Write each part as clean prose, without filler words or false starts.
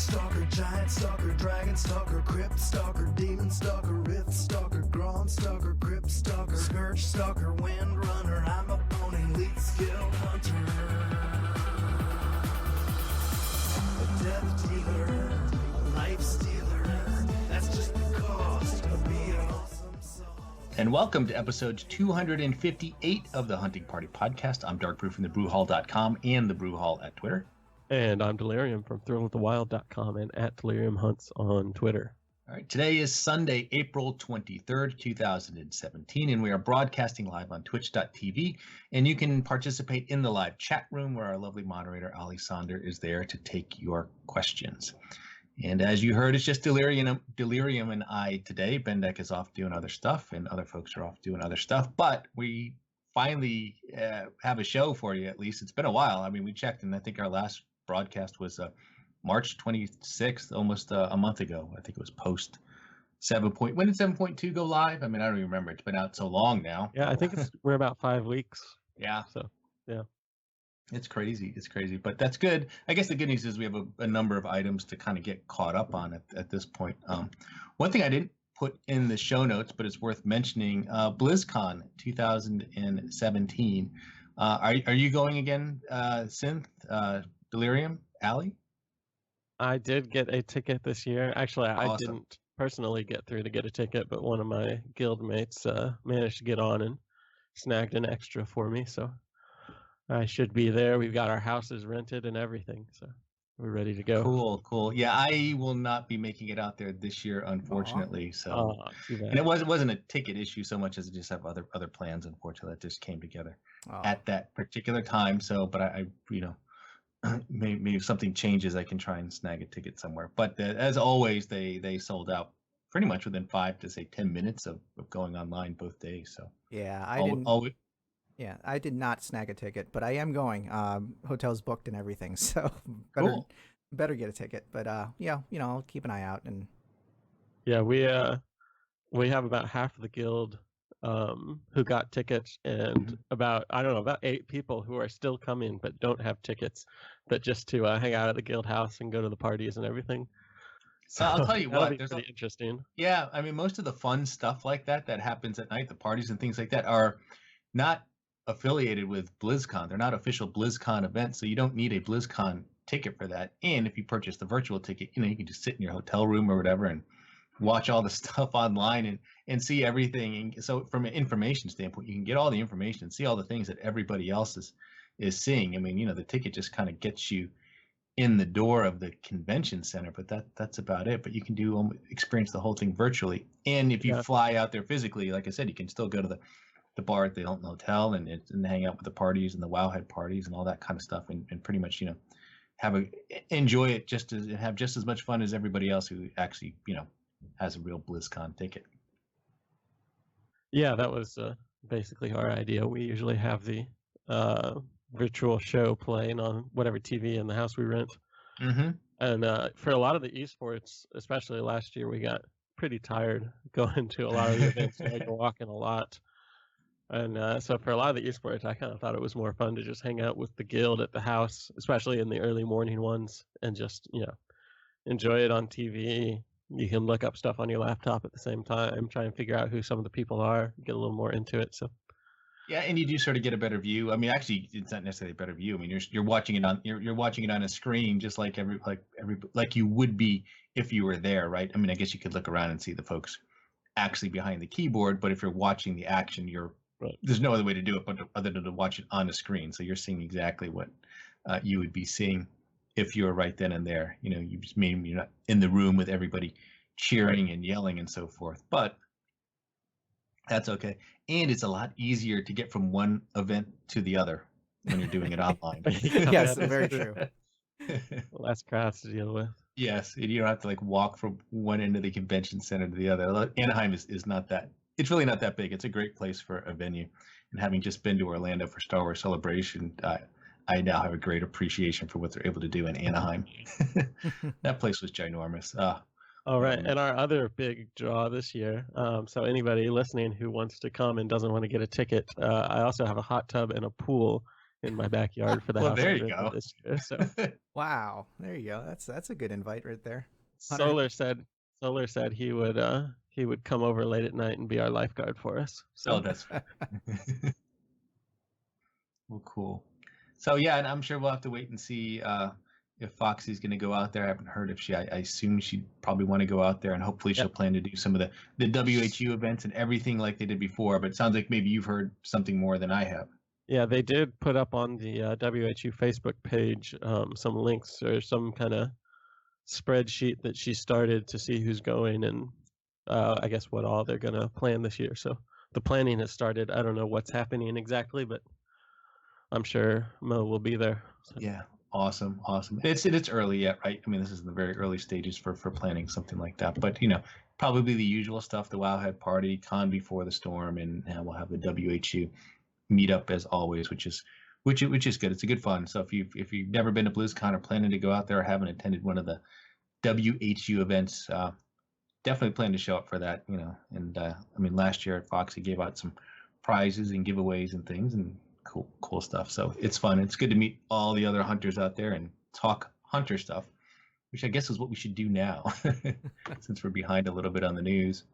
Stalker, giant stalker, dragon stalker, crypt stalker, demon stalker, rift stalker, Grom stalker, crypt stalker, scourge stalker, wind runner. I'm a pony, lead skill hunter. A death dealer, a life stealer. That's just the cost of being awesome sauce. And welcome to episode 258 of the Hunting Party Podcast. I'm Darkbrew from thebrewhall.com and the Brew Hall at Twitter. And I'm Delirium from thrillwiththewild.com and at Delirium Hunts on Twitter. All right, today is Sunday, April 23rd, 2017, and we are broadcasting live on twitch.tv. And you can participate in the live chat room where our lovely moderator, Ali Sonder, is there to take your questions. And as you heard, it's just Delirium and I today. Bendek is off doing other stuff, and other folks are off doing other stuff. But we finally have a show for you, at least. It's been a while. I mean, we checked, and I think our last broadcast was March 26th, almost a month ago. I think it was post 7. When did 7.2 go live? I mean, I don't even remember. It's been out so long now. Yeah, I think we're about 5 weeks. Yeah. So, yeah. It's crazy. It's crazy. But that's good. I guess the good news is we have a number of items to kind of get caught up on at this point. One thing I didn't put in the show notes, but it's worth mentioning, BlizzCon 2017. Are you going again, Synth, Delirium, Ali? I did get a ticket this year. Actually, Awesome. I didn't personally get through to get a ticket, but one of my guild mates managed to get on and snagged an extra for me. So I should be there. We've got our houses rented and everything. So we're ready to go. Cool. Yeah, I will not be making it out there this year, unfortunately. So, too bad. and it wasn't a ticket issue so much as it just have other plans. Unfortunately, that just came together at that particular time. So, but I maybe if something changes, I can try and snag a ticket somewhere. But as always, they sold out pretty much within 5 to 10 minutes of going online both days. So yeah, I did not snag a ticket, but I am going. Hotels booked and everything, so better get a ticket. But I'll keep an eye out. And yeah, we have about half of the guild who got tickets, and about 8 people who are still coming but don't have tickets, but just to hang out at the guild house and go to the parties and everything. So I'll tell you what, there's pretty interesting. Yeah, I mean, most of the fun stuff like that happens at night, the parties and things like that, are not affiliated with BlizzCon. They're not official BlizzCon events, so you don't need a BlizzCon ticket for that. And if you purchase the virtual ticket, you can just sit in your hotel room or whatever and watch all the stuff online and see everything. And so from an information standpoint, you can get all the information and see all the things that everybody else is seeing. I mean, the ticket just kind of gets you in the door of the convention center, but that's about it. But you can experience the whole thing virtually. And if you fly out there physically, like I said, you can still go to the bar at the Hilton Hotel and hang out with the parties and the Wowhead parties and all that kind of stuff, and pretty much enjoy it have just as much fun as everybody else who actually has a real BlizzCon ticket. Yeah, that was basically our idea. We usually have the virtual show playing on whatever TV in the house we rent. Mm-hmm. And for a lot of the esports, especially last year, we got pretty tired going to a lot of the events. Like walking a lot. And so for a lot of the esports, I kind of thought it was more fun to just hang out with the guild at the house, especially in the early morning ones, and just, enjoy it on TV. You can look up stuff on your laptop at the same time, try and figure out who some of the people are, get a little more into it. So, yeah, and you do sort of get a better view. I mean, actually, it's not necessarily a better view. I mean, you're watching it on a screen, just like like you would be if you were there, right? I mean, I guess you could look around and see the folks actually behind the keyboard, but if you're watching the action, there's no other way to do it but other than to watch it on a screen. So you're seeing exactly what you would be seeing if you were right then and there. You just mean you're not in the room with everybody cheering and yelling and so forth, but that's okay. And it's a lot easier to get from one event to the other when you're doing it online. Yes, very true. Less crowds to deal with. Yes, you don't have to walk from one end of the convention center to the other. Anaheim is not that. It's really not that big. It's a great place for a venue. And having just been to Orlando for Star Wars Celebration, I now have a great appreciation for what they're able to do in Anaheim. That place was ginormous. All right, and our other big draw this year, so anybody listening who wants to come and doesn't want to get a ticket, I also have a hot tub and a pool in my backyard for the Well, house there I'm you renting go. this year. So Wow, there you go. That's a good invite right there. Solar said he would come over late at night and be our lifeguard for us. So Oh, that's fine. Well, cool. So yeah, and I'm sure we'll have to wait and see if Foxy's going to go out there. I haven't heard if I assume she'd probably want to go out there, and hopefully she'll plan to do some of the WHU events and everything like they did before. But it sounds like maybe you've heard something more than I have. yeah, they did put up on the WHU Facebook page some links or some kind of spreadsheet that she started to see who's going and I guess what all they're going to plan this year. So the planning has started. I don't know what's happening exactly, but I'm sure Mo will be there. So. Yeah, awesome. It's early yet, right? I mean, this is in the very early stages for planning something like that. But probably the usual stuff: the Wowhead party, con before the storm, and we'll have the WHU meetup as always, which is good. It's a good fun. So if you've never been to BlizzCon or planning to go out there or haven't attended one of the WHU events, definitely plan to show up for that. And I mean, last year Foxy gave out some prizes and giveaways and things, and cool stuff. So it's fun. It's good to meet all the other hunters out there and talk hunter stuff, which I guess is what we should do now since we're behind a little bit on the news.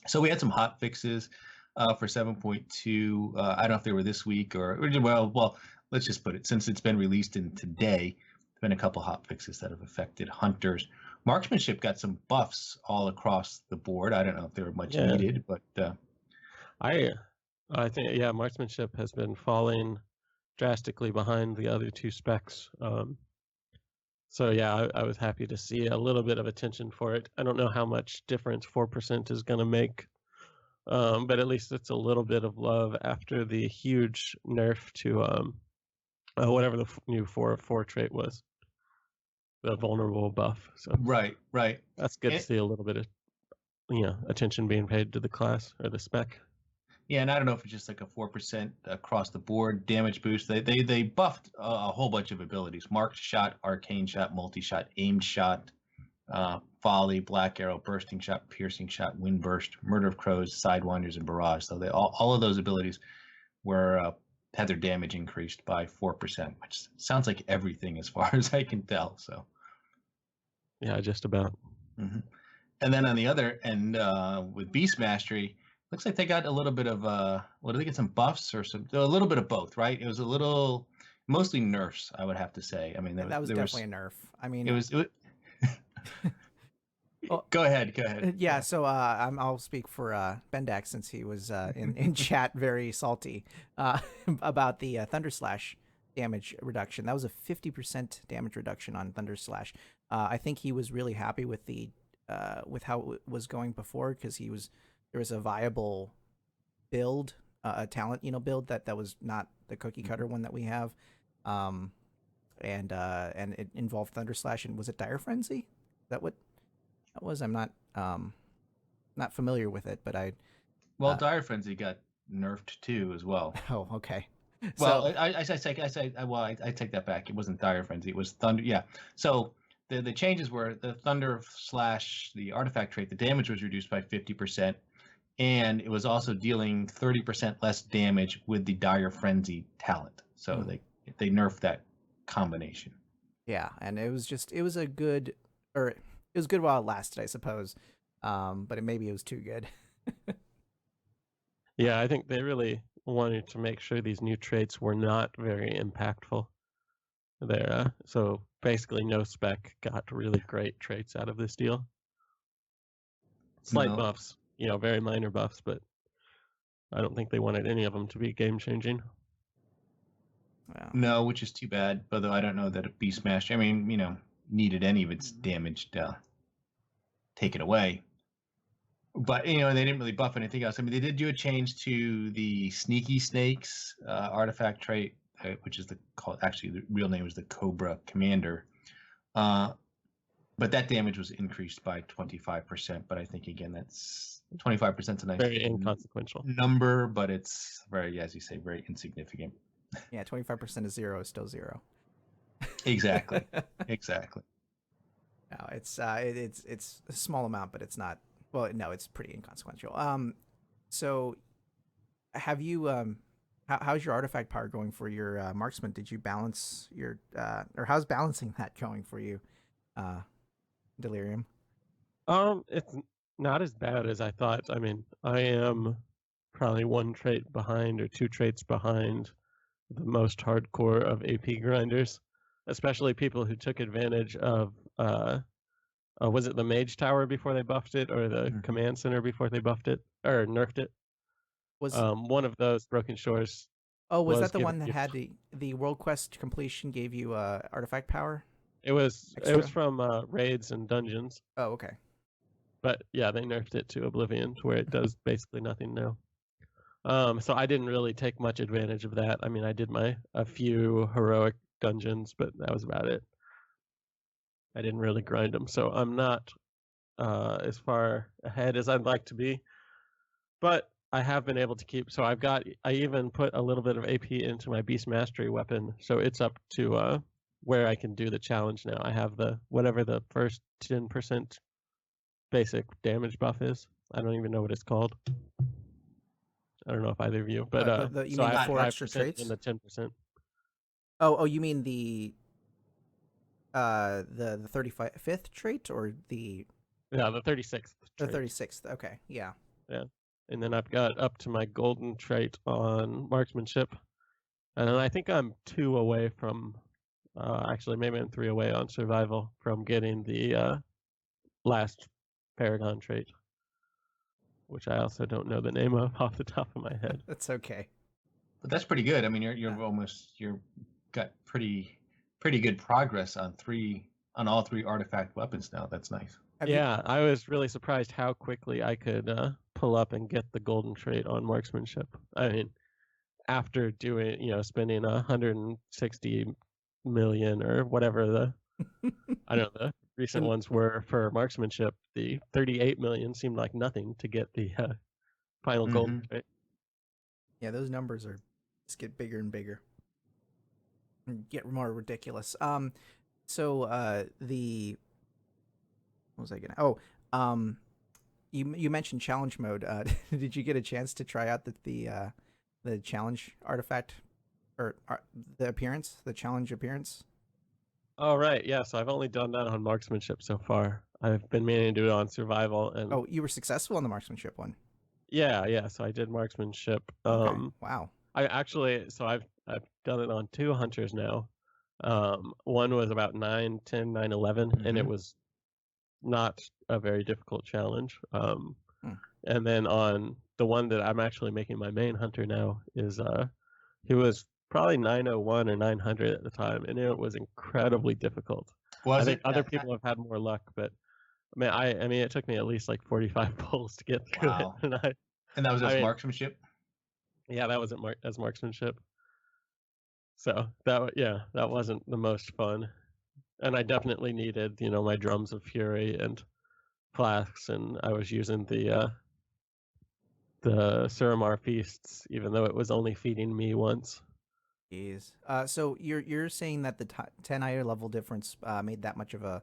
So we had some hot fixes for 7.2. I don't know if they were this week or well, let's just put it, since it's been released in today, there's been a couple hot fixes that have affected hunters. Marksmanship got some buffs all across the board. I don't know if they were much needed, but I think marksmanship has been falling drastically behind the other two specs. So yeah, I was happy to see a little bit of attention for it. I don't know how much difference 4% is going to make, but at least it's a little bit of love after the huge nerf to whatever the new 4/4 trait was, the vulnerable buff. So right, that's good to see a little bit of attention being paid to the class or the spec. Yeah, and I don't know if it's just like a 4% across the board damage boost. They buffed a whole bunch of abilities: marked shot, arcane shot, multi-shot, aimed shot, volley, black arrow, bursting shot, piercing shot, wind burst, murder of crows, sidewinders, and barrage. So they all of those abilities were had their damage increased by 4%, which sounds like everything as far as I can tell. So yeah, just about. Mm-hmm. And then on the other end, with Beast Mastery, looks like they got a little bit of did they get some buffs or a little bit of both, right? It was a little, mostly nerfs, I would have to say. I mean, that was definitely a nerf. I mean, it was Go ahead. Yeah, so I'll speak for Bendak since he was in chat very salty about the Thunder Slash damage reduction. That was a 50% damage reduction on Thunder Slash. I think he was really happy with the with how it was going before, because there was a viable build, a talent build that was not the cookie cutter one that we have, and it involved Thunder Slash, and was it Dire Frenzy? Is that what that was? I'm not familiar with it, but Dire Frenzy got nerfed too as well. Oh, okay. Well, so, I take that back. It wasn't Dire Frenzy. It was Thunder. Yeah. So the changes were the Thunder Slash, the artifact trait. The damage was reduced by 50%, and it was also dealing 30% less damage with the Dire Frenzy talent. So they nerfed that combination. Yeah, and it was good while it lasted, I suppose. But maybe it was too good. Yeah, I think they really wanted to make sure these new traits were not very impactful. So basically no spec got really great traits out of this deal. Slight buffs, very minor buffs, but I don't think they wanted any of them to be game-changing. Wow. No, which is too bad. Although I don't know that a Beast Master, needed any of its damage taken away. But they didn't really buff anything else. I mean, they did do a change to the Sneaky Snakes artifact trait, which is the real name is the Cobra Commander. But that damage was increased by 25%. But I think again that's 25% is a nice very inconsequential number, but it's very, as you say, very insignificant. Yeah, 25% of 0 is still 0. Exactly. No, it's a small amount, but it's not. Well, no, it's pretty inconsequential. So have you How's your artifact power going for your marksman? Did you balance your or how's balancing that going for you, uh, Delirium? It's not as bad as I thought. I mean, I am probably one trait behind or two traits behind the most hardcore of AP grinders, especially people who took advantage of was it the Mage Tower before they buffed it, or the Command Center before they buffed it or nerfed it? Was One of those Broken Shores was was that the giving one that you. had the world quest completion gave you artifact power? It was Extra? from raids and dungeons, Oh, okay. but yeah, they nerfed it to Oblivion to where it does basically nothing now. So I didn't really take much advantage of that. I mean, I did a few heroic dungeons, but that was about it. I didn't really grind them, so I'm not as far ahead as I'd like to be. But I have been able to keep. So I even put a little bit of AP into my Beast Mastery weapon, so it's up to where I can do the challenge now. I have whatever the first 10% basic damage buff is. I don't even know what it's called. I don't know if either of you, but you so mean I the have 4 extra 5% traits? and the 10%. Oh, you mean the 35th trait or the Yeah, the 36th. the Trait. 36th? Okay, yeah. Yeah, and then I've got up to my golden trait on marksmanship, and then I think I'm 2 away from. Actually, maybe I'm 3 away on survival from getting the last paragon trait, which I also don't know the name of off the top of my head. That's okay. But that's pretty good. I mean, you're got pretty good progress on all three artifact weapons now. That's nice. Yeah, I was really surprised how quickly I could pull up and get the golden trait on marksmanship. I mean, after spending 160 million or whatever I don't know, the recent ones were for marksmanship, the 38 million seemed like nothing to get the final golden trait. Yeah, those numbers just get bigger and bigger. And get more ridiculous. So the what was I gonna? Oh, you mentioned challenge mode. Did you get a chance to try out the challenge artifact or the challenge appearance? Oh right, yeah. So I've only done that on marksmanship so far. I've been meaning to do it on survival, and Oh, you were successful on the marksmanship one. yeah. So I did marksmanship. Okay. Wow. I've done it on 2 hunters now. One was about 9, 10, 9, 11, and it was not a very difficult challenge. And then on the one that I'm actually making my main hunter now is he was probably 901 or 900 at the time, and it was incredibly difficult. I think other people have had more luck, but I mean it took me at least like 45 pulls to get through it. And that was as marksmanship? Yeah, that was as marksmanship. So that wasn't the most fun. And I definitely needed, my drums of fury and flasks, and I was using the Suramar feasts, even though it was only feeding me once. Jeez. So you're saying that the 10 higher level difference made that much of a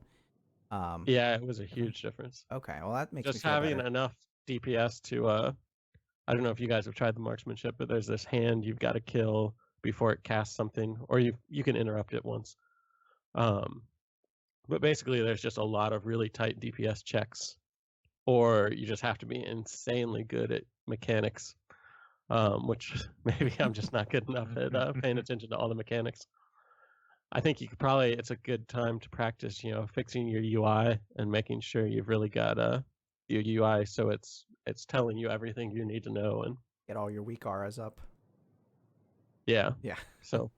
Yeah, it was a huge difference. Okay, well that makes just me feel having better. enough DPS to I don't know if you guys have tried the marksmanship, but there's this hand you've got to kill before it casts something, or you can interrupt it once. But basically, there's just a lot of really tight DPS checks, or you just have to be insanely good at mechanics, which maybe I'm just not good enough at paying attention to all the mechanics. I think it's a good time to practice, fixing your UI and making sure you've really got your UI so it's telling you everything you need to know and get all your weak auras up. Yeah. So.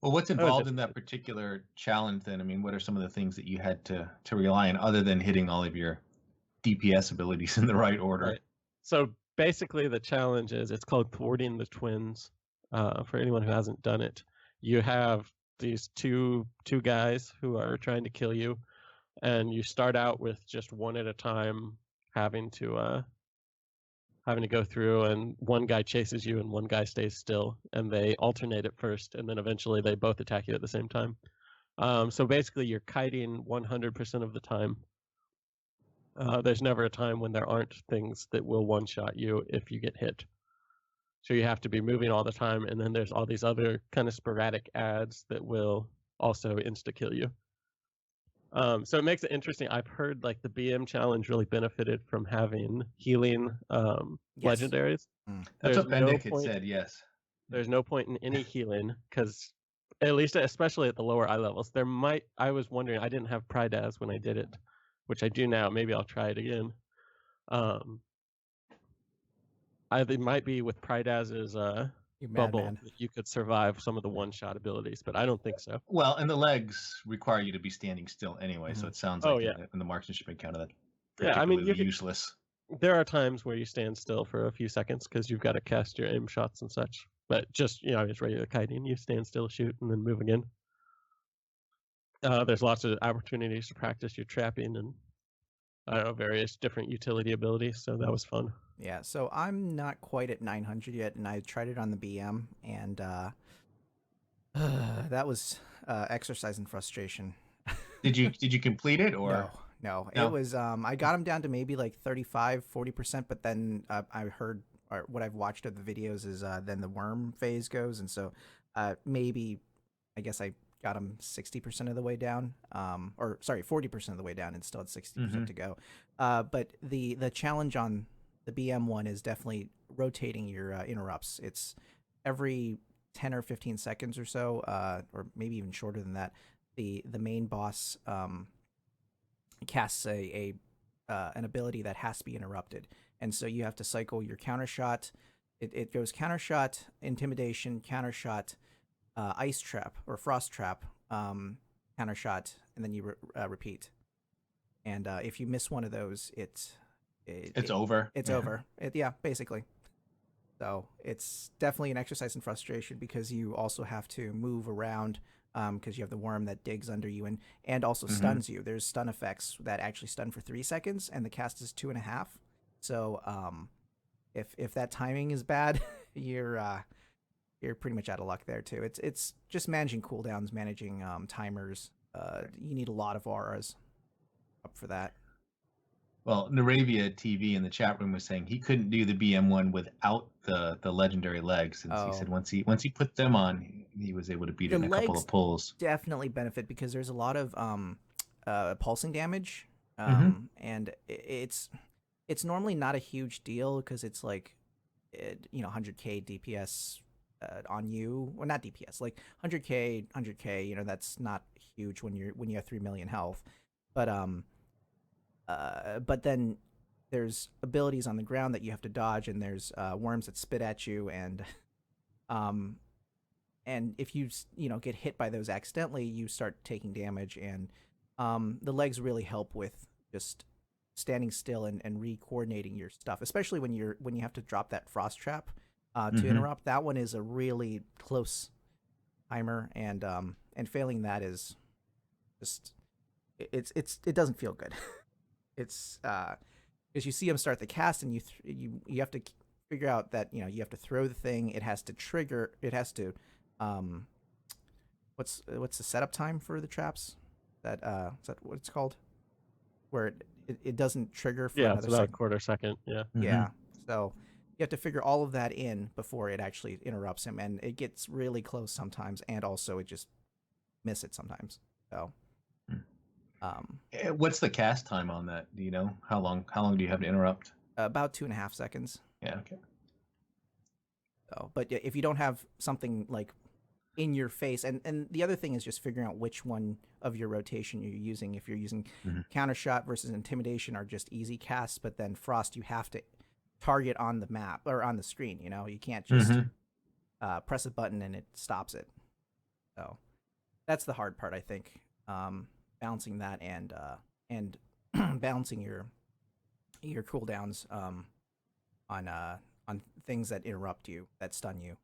Well, what's involved in that particular challenge then? I mean, what are some of the things that you had to rely on other than hitting all of your DPS abilities in the right order? Right. So basically the challenge it's called thwarting the twins. For anyone who hasn't done it, you have these two guys who are trying to kill you, and you start out with just one at a time, having to go through, and one guy chases you and one guy stays still, and they alternate at first, and then eventually they both attack you at the same time. So basically you're kiting 100% of the time. There's never a time when there aren't things that will one-shot you if you get hit. So you have to be moving all the time, and then there's all these other kind of sporadic ads that will also insta-kill you. So it makes it interesting. I've heard like the BM challenge really benefited from having healing Yes. legendaries. Mm. That's There's what Bendick had point- said. Yes. There's no point in any healing because, at least especially at the lower eye levels, I was wondering. I didn't have Pride as when I did it, which I do now. Maybe I'll try it again. It might be with Pride as's You bubble madman. that you could survive some of the one-shot abilities, but I don't think so. Well, and the legs require you to be standing still anyway, so Mhm. it sounds Oh, like yeah. in the marksmanship encounter that Yeah, I mean, particularly useless. There are times where you stand still for a few seconds because you've got to cast your aim shots and such. But just, it's regular kiting. You stand still, shoot, and then move again. There's lots of opportunities to practice your trapping and, I don't know, various different utility abilities. So that was fun. Yeah, so I'm not quite at 900 yet, and I tried it on the BM, and that was exercise in frustration. Did you complete it or No. No? It was I got him down to maybe like 35-40%, but then I heard, or what I've watched of the videos is then the worm phase goes, and so maybe I guess I got him 60% of the way down, or sorry, 40% of the way down, and still had 60% to go. But the challenge on the BM one is definitely rotating your interrupts. It's every 10 or 15 seconds or so, or maybe even shorter than that. The main boss casts an ability that has to be interrupted, and so you have to cycle your counter shot. It goes counter shot, intimidation, counter shot, ice trap or frost trap, counter shot, and then you repeat. And if you miss one of those, it's over. It's over. Yeah, basically. So it's definitely an exercise in frustration because you also have to move around because you have the worm that digs under you and also stuns you. There's stun effects that actually stun for 3 seconds, and the cast is 2.5. So if that timing is bad, you're pretty much out of luck there too. It's just managing cooldowns, managing timers. You need a lot of auras up for that. Well, Naravia TV in the chat room was saying he couldn't do the BM1 without the legendary legs, and he said once he put them on, he was able to beat it in a couple of pulls. Definitely benefit because there's a lot of pulsing damage, and it's normally not a huge deal because it's like 100k DPS on you, well, not DPS, like 100k, that's not huge when you have 3 million health, but then there's abilities on the ground that you have to dodge, and there's worms that spit at you, and if you get hit by those accidentally, you start taking damage, and the legs really help with just standing still and re-coordinating your stuff, especially when you have to drop that frost trap to interrupt. That one is a really close timer, and failing that is just it doesn't feel good. It's because you see him start the cast, and you have to figure out that you have to throw the thing. It has to trigger. It has to what's the setup time for the traps? Is that what it's called? Where it doesn't trigger for another it's about a quarter second. Yeah. Yeah. So you have to figure all of that in before it actually interrupts him, and it gets really close sometimes, and also it just miss it sometimes. So. What's the cast time on that? Do you know how long do you have to interrupt? About 2.5 seconds. Yeah. Okay. So, but if you don't have something like in your face, and the other thing is just figuring out which one of your rotation you're using. If you're using counter shot versus intimidation are just easy casts, but then frost you have to target on the map or on the screen. You can't just press a button and it stops it. So that's the hard part, I think. Balancing that and balancing your cooldowns on things that interrupt you, that stun you.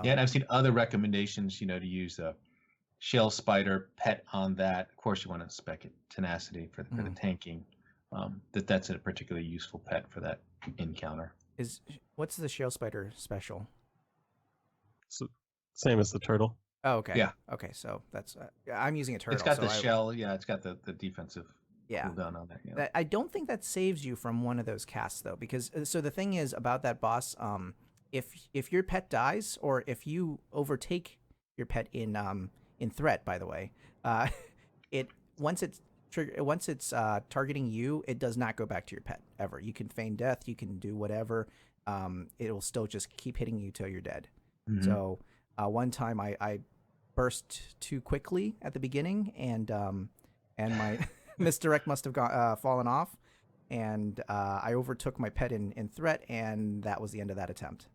Yeah, and I've seen other recommendations, to use a shell spider pet on that. Of course, you want to spec it tenacity for the tanking. That's a particularly useful pet for that encounter. What's the shell spider special? Same as the turtle. Oh, okay. Yeah. Okay, so that's I'm using a turtle. It's got so the shell. Yeah, it's got the defensive Yeah. cooldown on that. Yeah. I don't think that saves you from one of those casts though, because so the thing is about that boss, if your pet dies or if you overtake your pet in threat, by the way, it once it's targeting you, it does not go back to your pet ever. You can feign death, you can do whatever. It'll still just keep hitting you till you're dead. Mhm. So one time I burst too quickly at the beginning, and my misdirect must have fallen off, and I overtook my pet in threat, and that was the end of that attempt.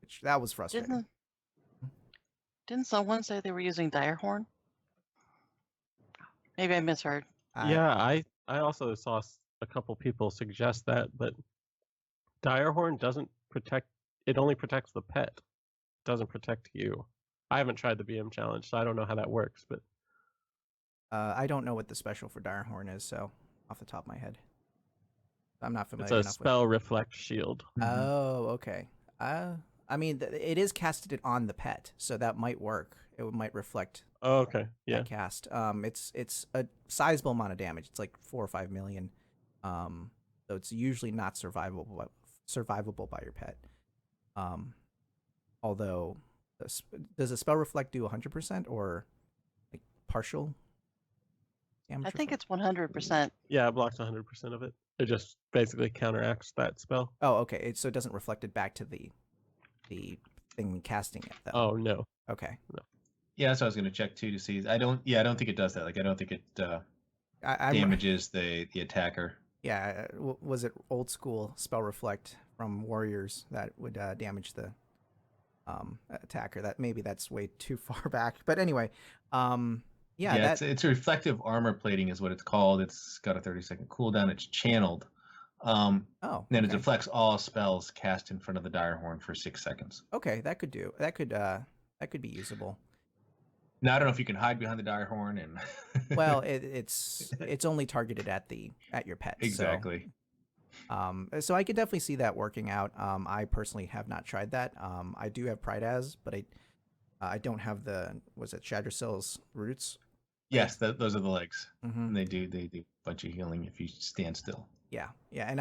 Which that was frustrating. Didn't someone say they were using Direhorn? Maybe I misheard. Yeah, I also saw a couple people suggest that, but Direhorn doesn't protect. It only protects the pet. It doesn't protect you. I haven't tried the BM challenge, so I don't know how that works. But I don't know what the special for Direhorn is, so off the top of my head, I'm not familiar it's a enough spell reflect shield. with. Oh, okay. I mean, it is casted on the pet, so that might work. It might reflect Oh, okay, yeah. that cast. It's a sizable amount of damage. It's like 4 or 5 million. So it's usually not survivable by your pet. Although, does a spell reflect do 100% or like partial damage? I think reflect? it's 100%. Yeah, it blocks 100% of it. It just basically counteracts that spell. Oh, okay. So it doesn't reflect it back to the thing casting it, though. Oh no. Okay. Yeah, that's what I was going to check too to see. I don't think it does that. Like, I don't think it I'm- damages the attacker. Yeah, was it old school spell reflect from warriors that would damage the attacker? That maybe that's way too far back. But anyway, yeah, it's reflective armor plating is what it's called. It's got a 30-second cooldown. It's channeled. Then it deflects all spells cast in front of the Direhorn for 6 seconds. Okay, that could be usable. Now I don't know if you can hide behind the Direhorn and. Well, it's only targeted at your pet. Exactly. So I could definitely see that working out. I personally have not tried that. I do have Pride as, but I don't have Shadrasil's roots. Yes, those are the legs. Mm-hmm. And they do a bunch of healing if you stand still. Yeah, and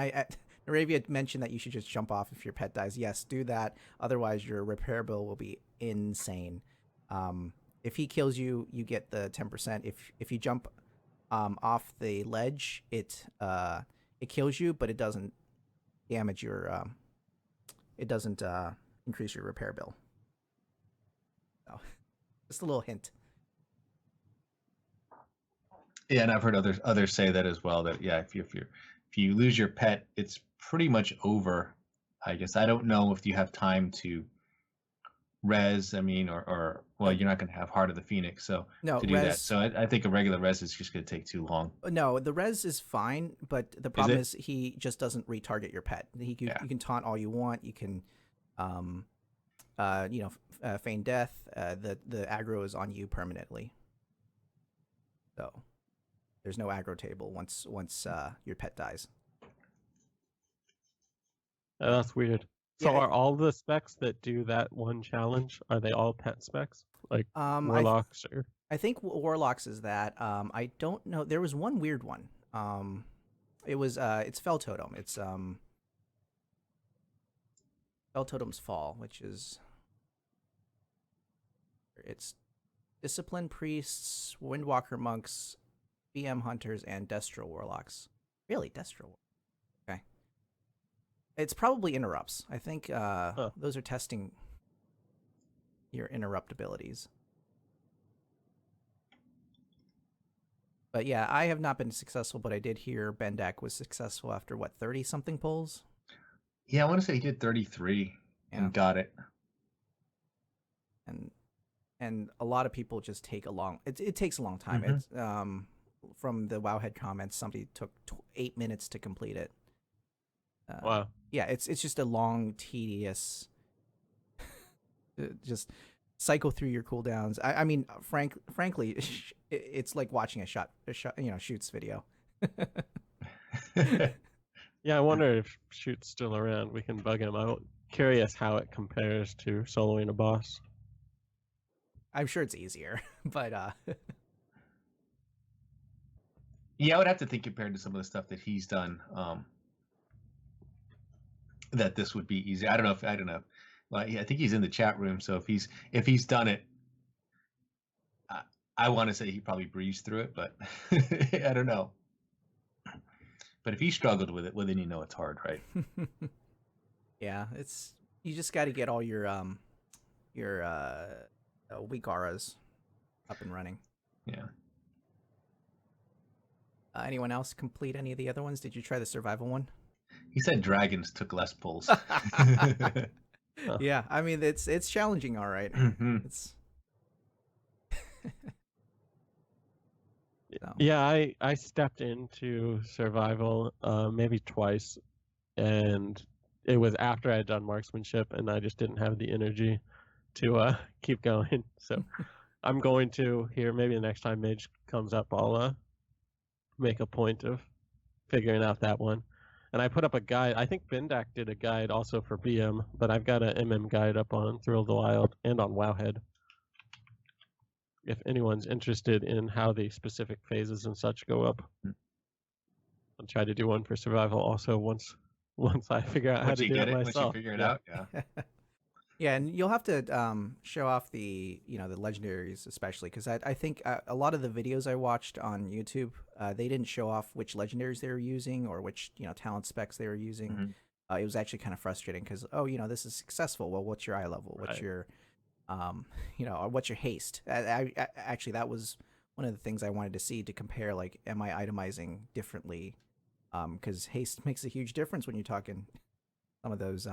Naravia mentioned that you should just jump off if your pet dies. Yes, do that. Otherwise, your repair bill will be insane. If he kills you, you get the 10%. If you jump off the ledge, it kills you, but it doesn't damage your. It doesn't increase your repair bill. So, just a little hint. Yeah, and I've heard others say that as well. That yeah, if you lose your pet, it's pretty much over. I guess I don't know if you have time to res. I mean, or well, you're not going to have Heart of the Phoenix, so No, to do that. So I think a regular res is just going to take too long. No, the res is fine, but the problem is he just doesn't retarget your pet. You can taunt all you want. You can, feign death. The aggro is on you permanently. So there's no aggro table once your pet dies. Oh, that's weird. So Yeah, are all the specs that do that one challenge, are they all pet specs? Like warlocks or I think warlocks is that. I don't know. There was one weird one. It's Fell Totem. It's Fell Totem's Fall, which is it's Discipline Priests, Windwalker Monks, BM Hunters, and Destro Warlocks. Really, Destro. Okay. It's probably interrupts. I think those are testing your interrupt abilities. But yeah, I have not been successful, but I did hear Bendak was successful after 30-something pulls. Yeah, I want to say he did 33 and got it. And a lot of people just take a long. It takes a long time. Mm-hmm. It's from the Wowhead comments, somebody took 8 minutes to complete it. wow. Yeah, it's just a long, tedious. Just cycle through your cooldowns. I mean, frankly, it's like watching a shoots video. Yeah, I wonder if Shoot's still around. We can bug him. I'm curious how it compares to soloing a boss. I'm sure it's easier, but Yeah, I would have to think compared to some of the stuff that he's done, that this would be easy. I don't know. Well, I think he's in the chat room, so if he's done it, I want to say he probably breezed through it, but I don't know. But if he struggled with it, well, then you know it's hard, right? Yeah, you just got to get all your weak auras up and running. Yeah. Anyone else complete any of the other ones? Did you try the survival one? He said dragons took less pulls. Yeah, I mean it's challenging, all right. Mhm. It's Yeah, I stepped into survival maybe twice, and it was after I had done marksmanship, and I just didn't have the energy to keep going. So I'm going to here maybe the next time Mage comes up, I'll make a point of figuring out that one. And I put up a guide. I think Bendak did a guide also for BM, but I've got an MM guide up on Thrill of the Wild and on Wowhead. If anyone's interested in how the specific phases and such go up, I'll try to do one for survival also once I figure out how to do it myself. Once you figure it out, yeah. Yeah, and you'll have to show off the the legendaries, especially because I think a lot of the videos I watched on YouTube, they didn't show off which legendaries they were using or which talent specs they were using. Mm-hmm. It was actually kind of frustrating because this is successful. Well, what's your eye level? What's your what's your haste? Actually, that was one of the things I wanted to see to compare. Like, am I itemizing differently? Because haste makes a huge difference when you're talking some of those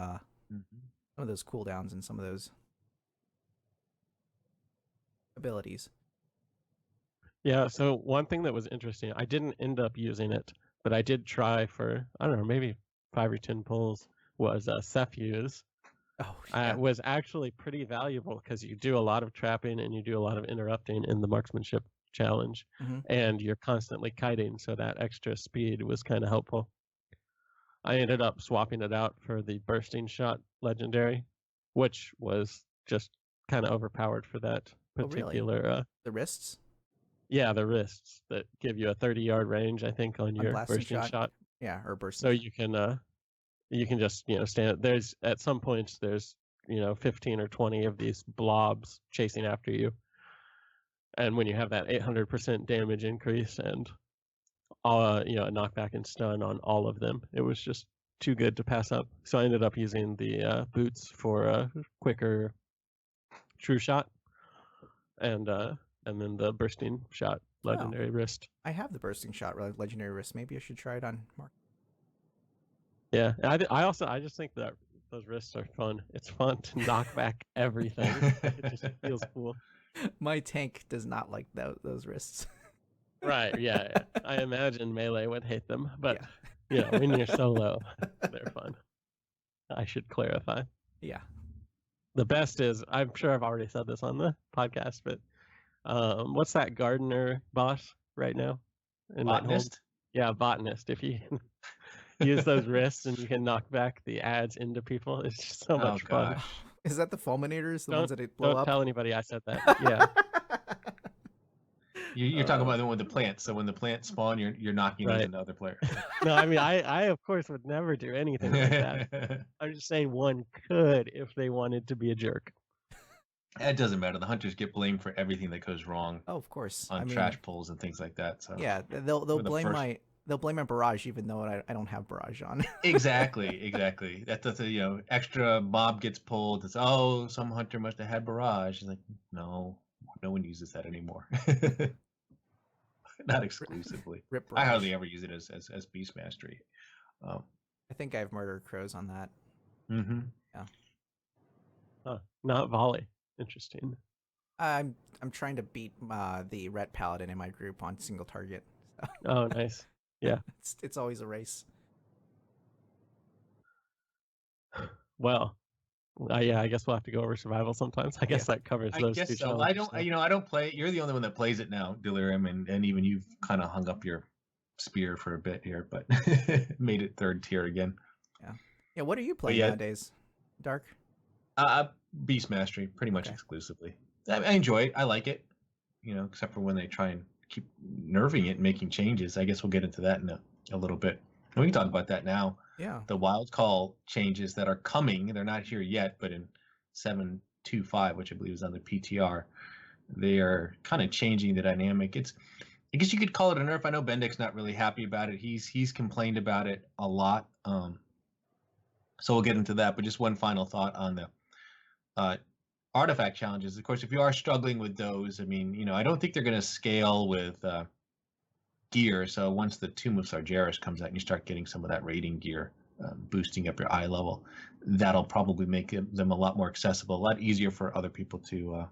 some of those cooldowns and some of those abilities. Yeah, so one thing that was interesting, I didn't end up using it, but I did try for, I don't know, maybe 5 or 10 pulls, was Cephuse. Oh, yeah. It was actually pretty valuable because you do a lot of trapping and you do a lot of interrupting in the marksmanship challenge, and you're constantly kiting, so that extra speed was kind of helpful. I ended up swapping it out for the bursting shot legendary, which was just kind of overpowered for that particular. Oh, really? The wrists? Yeah, the wrists that give you a 30-yard range, I think, on your bursting shot. Yeah, or bursting. So you can just stand. There's at some points there's 15 or 20 of these blobs chasing after you, and when you have that 800% damage increase and a knockback and stun on all of them, it was just too good to pass up. So I ended up using the boots for a quicker true shot, and then the bursting shot legendary wrist. I have the bursting shot legendary wrist. Maybe I should try it on Mark. Yeah, I just think that those wrists are fun. It's fun to knock back everything. It just feels cool. My tank does not like those wrists. Right, yeah. I imagine Melee would hate them, but when you're solo, they're fun. I should clarify. Yeah. The best is, I'm sure I've already said this on the podcast, but what's that gardener boss right now? Botanist? Yeah, botanist. If you use those wrists and you can knock back the ads into people, it's just so much fun. Is that the fulminators? The ones that blow up? Don't tell anybody I said that. Yeah. You're talking about the one with the plants. So when the plants spawn, you're knocking those into other players. No, I mean, I of course would never do anything like that. I'm just saying one could if they wanted to be a jerk. It doesn't matter. The hunters get blamed for everything that goes wrong. Oh, of course. On trash pulls and things like that. So yeah, they'll blame my barrage even though I don't have barrage on. Exactly. That's extra mob gets pulled. It's some hunter must have had barrage. It's like no one uses that anymore. Not exclusively. I hardly ever use it as beast mastery. I think I have murder crows on that. Mm-hmm. Yeah. Not volley. Interesting. I'm trying to beat the ret paladin in my group on single target. So. Oh, nice. Yeah. It's always a race. Well, yeah, I guess we'll have to go over survival sometimes. I guess that covers those two. So. I don't play it. You're the only one that plays it now, Delirium, and even you've kind of hung up your spear for a bit here, but made it third tier again. Yeah. What are you playing nowadays, Dark? Beast mastery, pretty much exclusively. I enjoy it. I like it, except for when they try and keep nerfing it and making changes. I guess we'll get into that in a little bit. We can talk about that now. Yeah. The wild call changes that are coming, they're not here yet, but in 7.2.5, which I believe is on the PTR, they are kind of changing the dynamic. I guess you could call it a nerf. I know Bendek's not really happy about it. He's complained about it a lot. So we'll get into that. But just one final thought on the artifact challenges. Of course, if you are struggling with those, I mean, I don't think they're going to scale with gear. So once the Tomb of Sargeras comes out and you start getting some of that raiding gear, boosting up your eye level, that'll probably make them a lot more accessible, a lot easier for other people to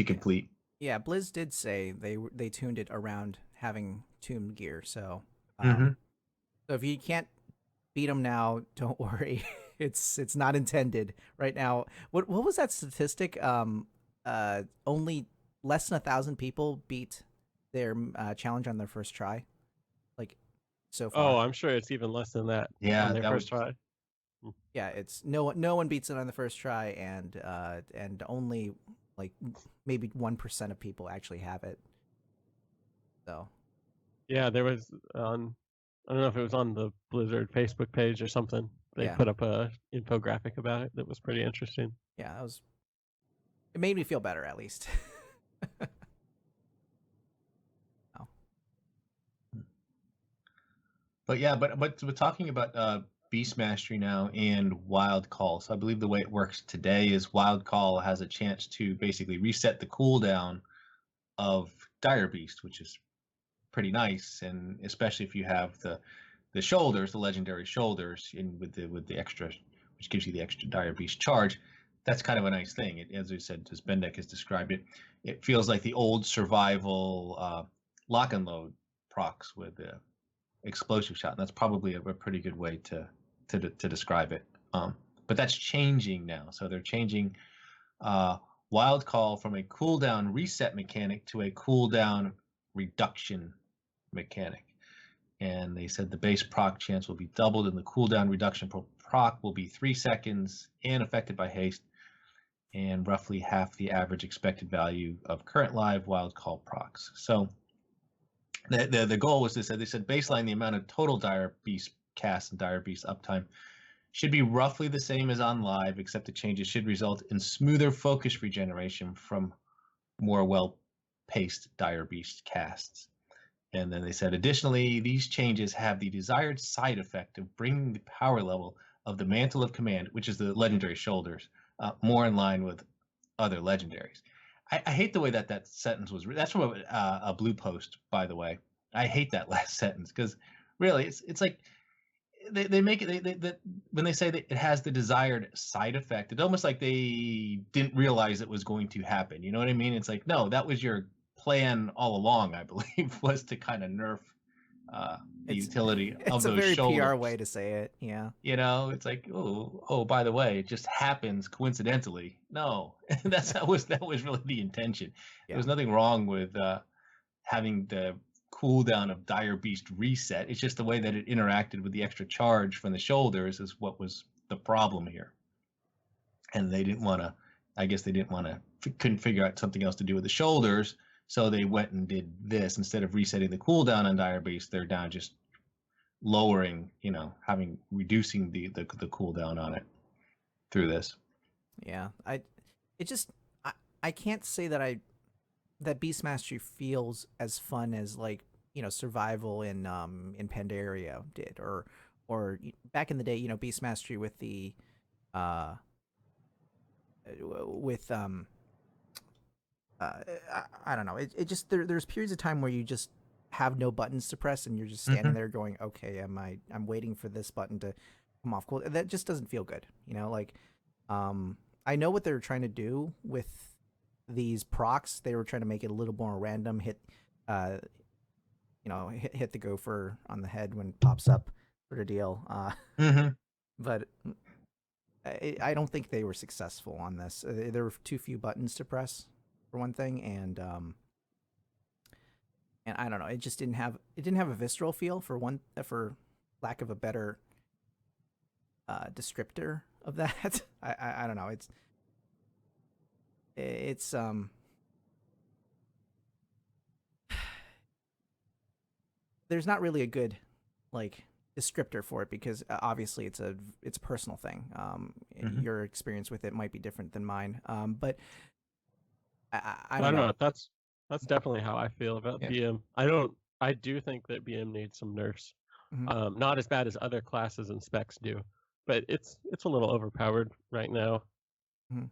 complete. Yeah, Blizz did say they tuned it around having tomb gear. So, Mhm. so if you can't beat them now, don't worry. It's not intended right now. What was that statistic? Only less than 1,000 people beat their challenge on their first try, like so far. Oh, I'm sure it's even less than that Yeah, on their that first was try. Yeah, it's no one beats it on the first try, and only like maybe 1% of people actually have it. So Yeah, there was on. I don't know if it was on the Blizzard Facebook page or something. They Yeah. put up a infographic about it that was pretty interesting. yeah, it made me feel better at least. Oh. But yeah, but we're talking about Beast Mastery now and Wild Call. So I believe the way it works today is Wild Call has a chance to basically reset the cooldown of Dire Beast, which is pretty nice, and especially if you have the shoulders, the legendary shoulders, in with the extra, which gives you the extra Dire Beast charge. That's kind of a nice thing. As I said, as Bendek has described it, it feels like the old survival lock and load procs with the explosive shot. And that's probably a pretty good way to describe it. But that's changing now. So they're changing Wild Call from a cooldown reset mechanic to a cooldown reduction mechanic. And they said the base proc chance will be doubled, and the cooldown reduction proc will be 3 seconds and affected by haste, and roughly half the average expected value of current live Wild Call procs. So the goal was they said baseline the amount of total Dire Beast cast and Dire Beast uptime should be roughly the same as on live, except the changes should result in smoother focus regeneration from more well-paced Dire Beast casts. And then they said, additionally, these changes have the desired side effect of bringing the power level of the Mantle of Command, which is the legendary shoulders, more in line with other legendaries. I hate the way that sentence was. That's from a blue post, by the way. I hate that last sentence because really, it's like they make it when they say that it has the desired side effect. It's almost like they didn't realize it was going to happen. You know what I mean? It's like, no, that was your plan all along, I believe, was to kind of nerf the utility of It's a those very shoulders. PR way to say it. Yeah. It's like, oh, by the way, it just happens coincidentally. No, that was really the intention. Yeah. There was nothing wrong with having the cooldown of Dire Beast reset. It's just the way that it interacted with the extra charge from the shoulders is what was the problem here. And they didn't want to. I guess they didn't want to. Couldn't figure out something else to do with the shoulders. So they went and did this instead of resetting the cooldown on Dire Beast. They're now just lowering, reducing the cooldown on it through this. Yeah. I can't say that Beast Mastery feels as fun as like survival in Pandaria did, or back in the day, Beast Mastery with the I don't know. It just there's periods of time where you just have no buttons to press and you're just standing there going, okay, I'm waiting for this button to come off. Cool. That just doesn't feel good. I know what they're trying to do with these procs. They were trying to make it a little more random. Hit the gopher on the head when it pops up, sort of deal. But I don't think they were successful on this. There were too few buttons to press, for one thing, and I don't know. It just didn't have a visceral feel for lack of a better descriptor of that. I don't know. there's not really a good like descriptor for it because obviously it's a personal thing. Mhm. Your experience with it might be different than mine. But I I don't don't know. know. That's definitely how I feel about Yeah. BM. I do think that BM needs some nerfs. Mhm. Not as bad as other classes and specs do, but it's a little overpowered right now. Mhm.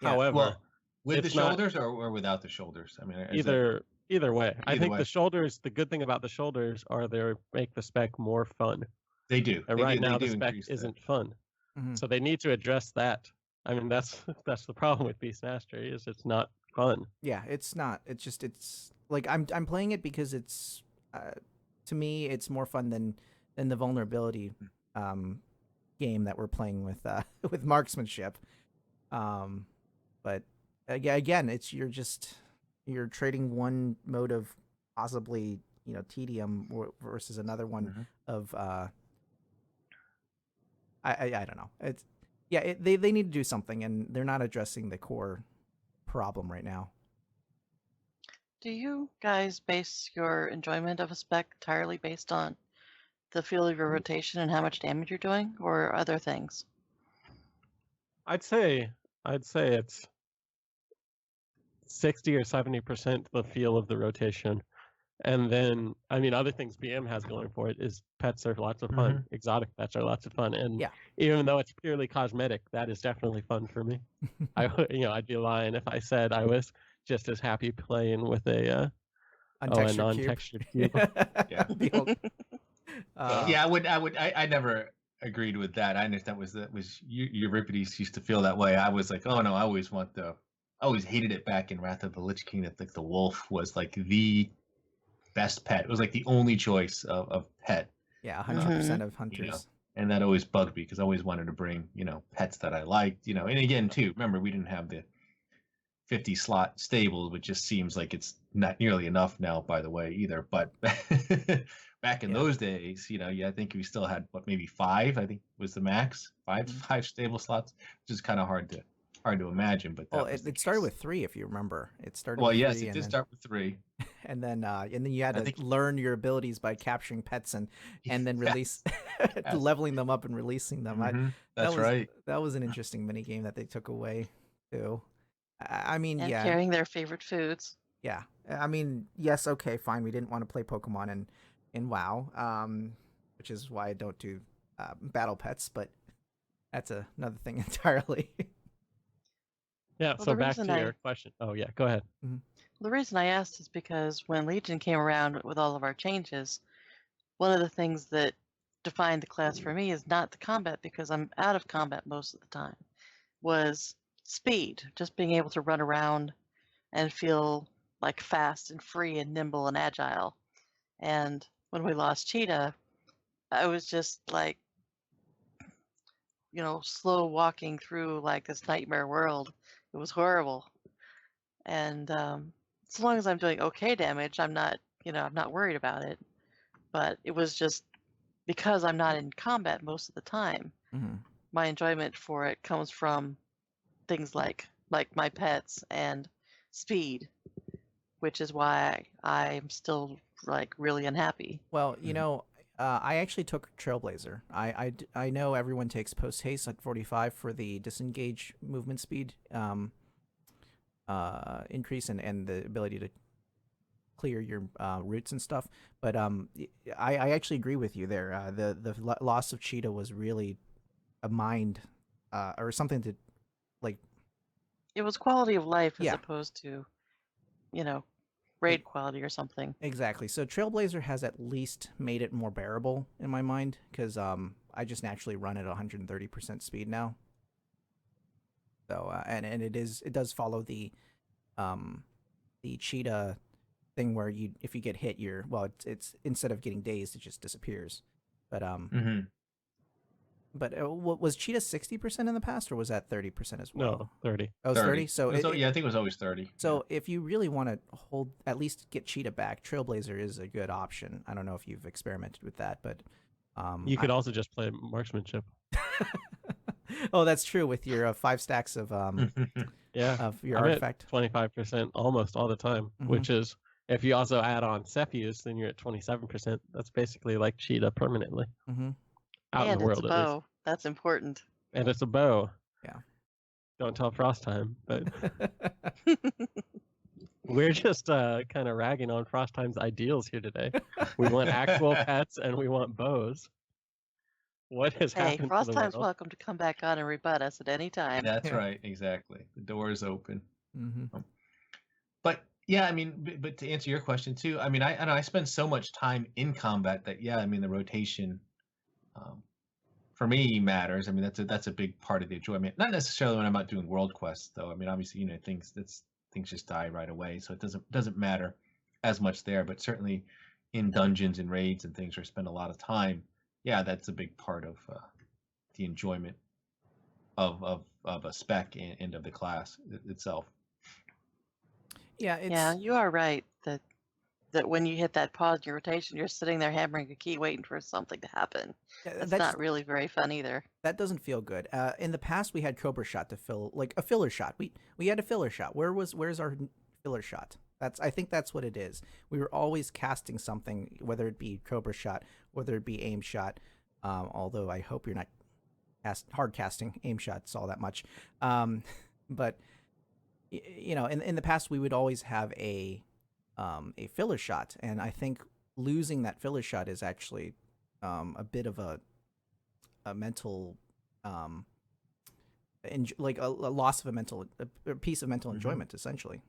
Yeah. However, Well, with the it's not shoulders or without the shoulders? I mean, is that either way. I either think way? the shoulders. The good thing about the shoulders are they make the spec more fun, They do. and They right do. They now the do spec increase the. isn't fun. Mhm. So they need to address that. I mean, that's that's the problem with Beast Mastery is it's not fun. Yeah, it's not. It's just it's like I'm playing it because it's to me it's more fun than the vulnerability um game that we're playing with with marksmanship. Um but again, it's you're trading one mode of possibly, tedium versus another one Mhm. of I don't know. It's yeah, they need to do something and they're not addressing the core problem right now. Do you guys base your enjoyment of a spec entirely based on the feel of your rotation and how much damage you're doing, or other things? I'd say it's 60 or 70% the feel of the rotation. And then, I mean, other things BM has going for it is pets are lots of fun. Exotic pets are lots of fun. And Yeah. even though it's purely cosmetic, that is definitely fun for me. I'd be lying if I said I was just as happy playing with a Untextured non-textured cube. cube. Yeah. The old- Yeah, I never agreed with that. I understand that was Euripides used to feel that way. I was like, oh no, I always hated it back in Wrath of the Lich King that like the wolf was like the best pet. It was like the only choice of pet, Yeah, 100% of hunters. and that always bugged me because I always wanted to bring pets that I liked. And again too, remember we didn't have the 50 slot stable, which just seems like it's not nearly enough now, by the way, either. But back in Yeah. those days, I think we still had maybe 5, I think was the max, 5 Mhm. 5 stable slots, which is kind of hard to imagine. But Well, that was the it started case. with 3, if you remember. It started Well, with yes, 3, it and did then start with 3. and then you had I to think learn your abilities by capturing pets and then release, yes. leveling them up and releasing them. Mhm, That that's was right. that was an interesting mini game that they took away too. I mean, And yeah, carrying their favorite foods. yeah. I mean, yes, okay, fine. We didn't want to play Pokemon in WoW, which is why I don't do battle pets, but that's another thing entirely. Yeah, Well, so the back to reason your I question. Oh yeah, go ahead. the reason I asked is because when Legion came around with all of our changes, one of the things that defined the class for me is not the combat, because I'm out of combat most of the time, was speed. Just being able to run around and feel like fast and free and nimble and agile. And when we lost Cheetah, I was just like, slow walking through like this nightmare world. It was horrible. And as long as I'm doing okay damage, I'm not worried about it. But it was just because I'm not in combat most of the time, Mhm. my enjoyment for it comes from things like my pets and speed, which is why I'm still like really unhappy. Well, Mhm. I actually took Trailblazer. I know everyone takes post haste at 45 for the disengage movement speed increase and the ability to clear your routes and stuff. But I actually agree with you there. The loss of Cheetah was really a mind or something to like. It was quality of life as Yeah, opposed to, you know, like raid quality or something. exactly. So Trailblazer has at least made it more bearable in my mind because I just naturally run at 130% speed now. So and it does follow the cheetah thing where if you get hit it's instead of getting dazed it just disappears. But Mhm. was cheetah 60% in the past or was that 30% as well? No, 30. Oh, it's 30. 30. So Yeah, I think it was always 30. so if you really want to hold at least get cheetah back, Trailblazer is a good option. I don't know if you've experimented with that, but You could also just play marksmanship. oh, that's true with your 5 stacks Yeah, of your I'm artifact. at 25% almost all the time, Mhm. which is If you also add on Cepheus, then you're at 27%. That's basically like cheetah permanently Mm-hmm. out in And the it's a world, at least. bow. That's important. And it's a bow. Yeah. Don't tell Frostheim, but we're just kind of ragging on Frostheim's ideals here today. We want actual pets and we want bows. What has Hey, happened to Frost the Time's world? welcome to come back on and rebut us at any time. That's right, exactly. The door is open. Mm-hmm. But yeah, I mean, but to answer your question too, I mean, I know I spend so much time in combat that yeah, I mean, the rotation for me matters. I mean, that's a big part of the enjoyment. Not necessarily when I'm out doing world quests, though. I mean, obviously, things just die right away, so it doesn't matter as much there. But certainly in dungeons and raids and things where I spend a lot of time, yeah, that's a big part of the enjoyment of a spec and of the class itself. Yeah, it's Yeah, you are right that when you hit that pause in your rotation, you're sitting there hammering a key waiting for something to happen. That's not really very fun either. that doesn't feel good. In the past, we had Cobra Shot to fill like a filler shot. We had a filler shot. Where's our filler shot? I think that's what it is. We were always casting something, whether it be Cobra Shot, whether it be aim shot. Although I hope you're not hard casting aim shots all that much. But in the past we would always have a filler shot, and I think losing that filler shot is actually a bit of a mental like a loss of a piece of mental enjoyment, essentially.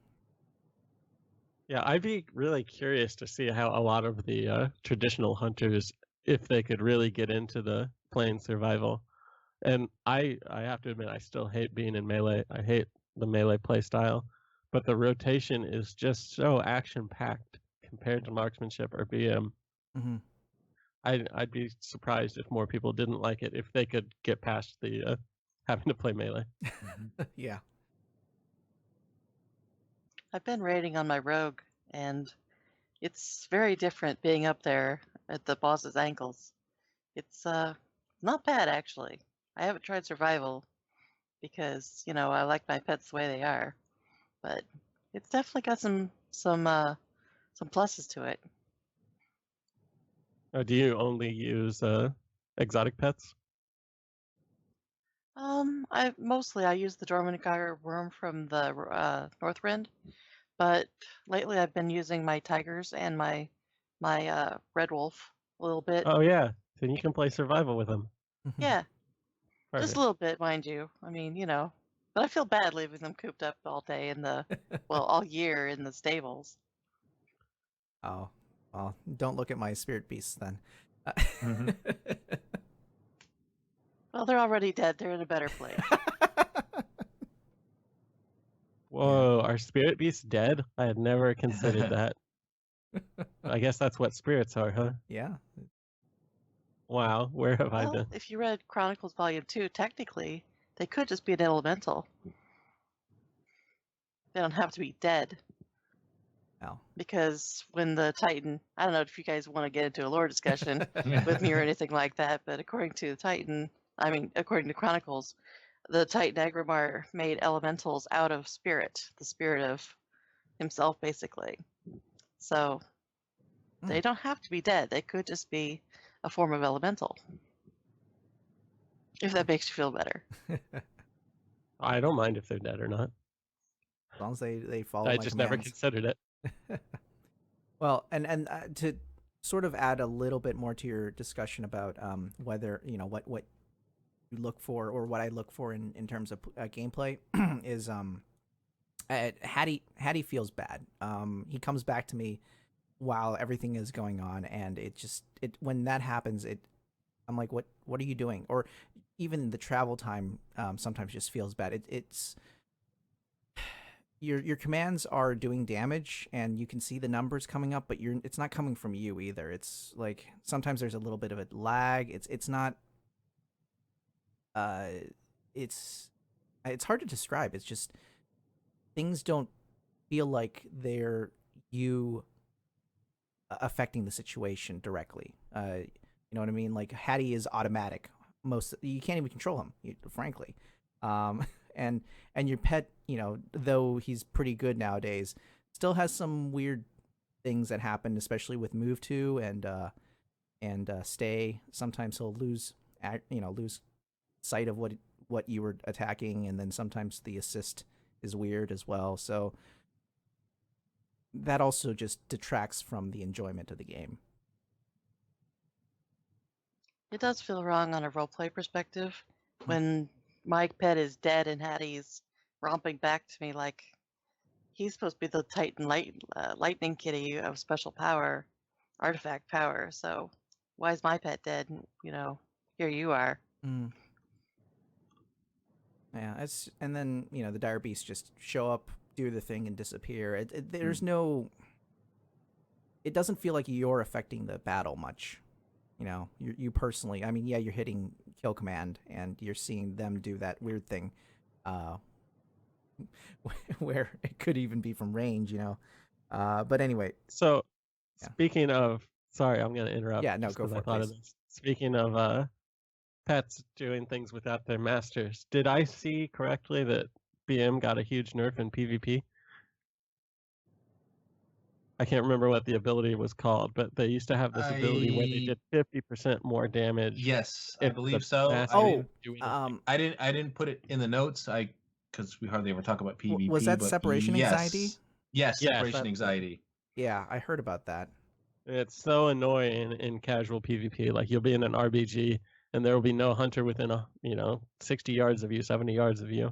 Yeah, I'd be really curious to see how a lot of the traditional hunters, if they could really get into the playing survival. And I have to admit, I still hate being in melee. I hate the melee play style, but the rotation is just so action packed compared to marksmanship or BM. Mm-hmm. I'd be surprised if more people didn't like it if they could get past the having to play melee. Yeah. I've been raiding on my rogue, and it's very different being up there at the boss's ankles. It's not bad, actually. I haven't tried survival because, I like my pets the way they are, but it's definitely got some pluses to it. Do you only use exotic pets? I use the Dormanigar worm from the Northrend, but lately I've been using my tigers and my red wolf a little bit. Oh yeah, then you can play survival with them. Yeah, Perfect. just a little bit, mind you. I mean, but I feel bad leaving them cooped up all day all year in the stables. Oh, well, don't look at my spirit beasts then. Well, they're already dead. They're in a better place. Whoa, are spirit beasts dead? I had never considered that. I guess that's what spirits are, huh? Yeah. Wow, where have I Well, been? if you read Chronicles Volume 2, technically, they could just be an elemental. They don't have to be dead. Oh. Because when the Titan, I don't know if you guys want to get into a lore discussion with me or anything like that, but according to Chronicles, the Titan Agrimar made elementals out of spirit, the spirit of himself, basically. So they don't have to be dead. They could just be a form of elemental. If that makes you feel better. I don't mind if they're dead or not. As long as they follow I my just never commands. considered it. Well, and to sort of add a little bit more to your discussion about whether what you look for or what I look for in terms of gameplay is Hattie feels bad. He comes back to me while everything is going on, and when that happens, I'm like, what are you doing? Or even the travel time sometimes just feels bad. It's your commands are doing damage, and you can see the numbers coming up, but it's not coming from you either. It's like sometimes there's a little bit of a lag. It's not. It's hard to describe. It's just things don't feel like they're you affecting the situation directly. You know what I mean? Like Hattie is automatic. You can't even control him, frankly. And your pet, though he's pretty good nowadays, still has some weird things that happen, especially with move to and stay. Sometimes he'll lose lose sight of what you were attacking, and then sometimes the assist is weird as well. So that also just detracts from the enjoyment of the game. It does feel wrong on a roleplay perspective when my pet is dead and Hattie's romping back to me like he's supposed to be the Titan lightning kitty of special power, artifact power. So why is my pet dead? Here you are. Mm. Yeah, and then the dire beasts just show up, do the thing, and disappear. There's no. It doesn't feel like you're affecting the battle much. You personally. I mean, yeah, you're hitting kill command, and you're seeing them do that weird thing, where it could even be from range. But anyway. So, Yeah. speaking of, sorry, I'm going to interrupt. Yeah, no, just go 'cause for I it, thought of please. this. Speaking of pets doing things without their masters, did I see correctly that BM got a huge nerf in PvP? I can't remember what the ability was called, but they used to have this ability where they did 50% more damage. Yes, I if the believe so. master Oh, do anything. I didn't put it in the notes. Because we hardly ever talk about PvP. Was that but separation yes. anxiety? Yes, Yes, separation that's it. anxiety. Yeah, I heard about that. It's so annoying in casual PvP. Like you'll be in an RBG and there will be no hunter within 60 yards of you, 70 yards of you,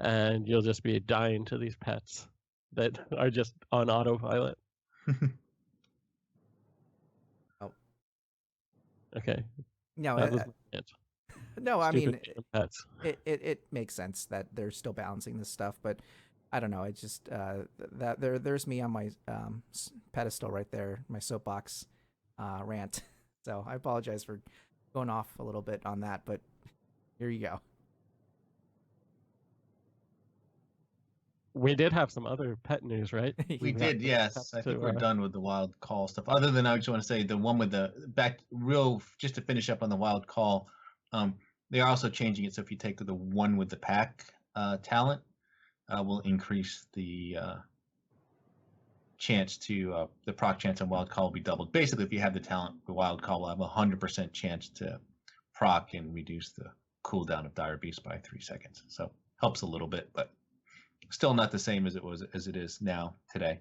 and you'll just be dying to these pets that are just on autopilot. Oh. Okay. No, That was it. no, I mean, Stupid pets. it makes sense that they're still balancing this stuff, but I don't know. It just that there's me on my pedestal right there, my soapbox rant. So I apologize for going off a little bit on that, but here you go. We did have some other pet news, right? We got did, the yes. pets I think to, we're done with the wild call stuff. Other than I just want to say the one with the just to finish up on the wild call, they are also changing it. So if you take the one with the pack talent, will increase the chance to the proc chance on wild call will be doubled. Basically, if you have the talent, the wild call will have 100% chance to proc and reduce the cooldown of Dire Beast by 3 seconds. So helps a little bit, but still not the same as it is now today.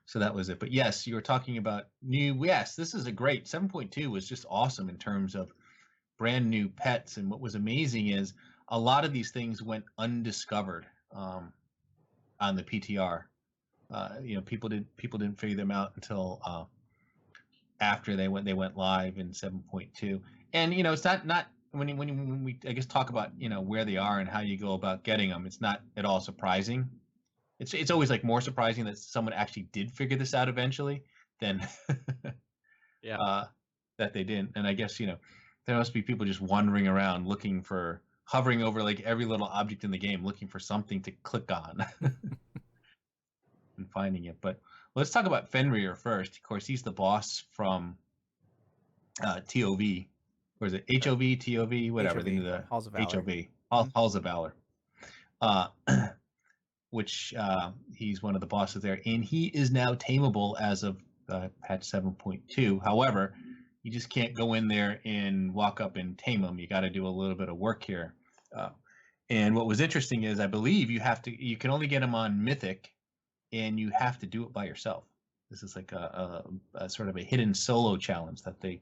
So that was it. But yes, you were talking about new. Yes, this is a great 7.2 was just awesome in terms of brand new pets. And what was amazing is a lot of these things went undiscovered on the PTR. People didn't figure them out until after they went live in 7.2. And it's not when we I guess talk about where they are and how you go about getting them. It's not at all surprising. It's always like more surprising that someone actually did figure this out eventually than that they didn't. And I guess there must be people just wandering around hovering over like every little object in the game, looking for something to click on and finding it. But let's talk about Fenrir first. Of course, he's the boss from TOV. Or is it HOV, TOV, whatever? HOV, Halls of Valor. HOV, Halls of Valor. Which he's one of the bosses there. And he is now tameable as of patch 7.2. However, you just can't go in there and walk up and tame him. You got to do a little bit of work here. And what was interesting is I believe you can only get him on Mythic, and you have to do it by yourself. This is like a sort of a hidden solo challenge that they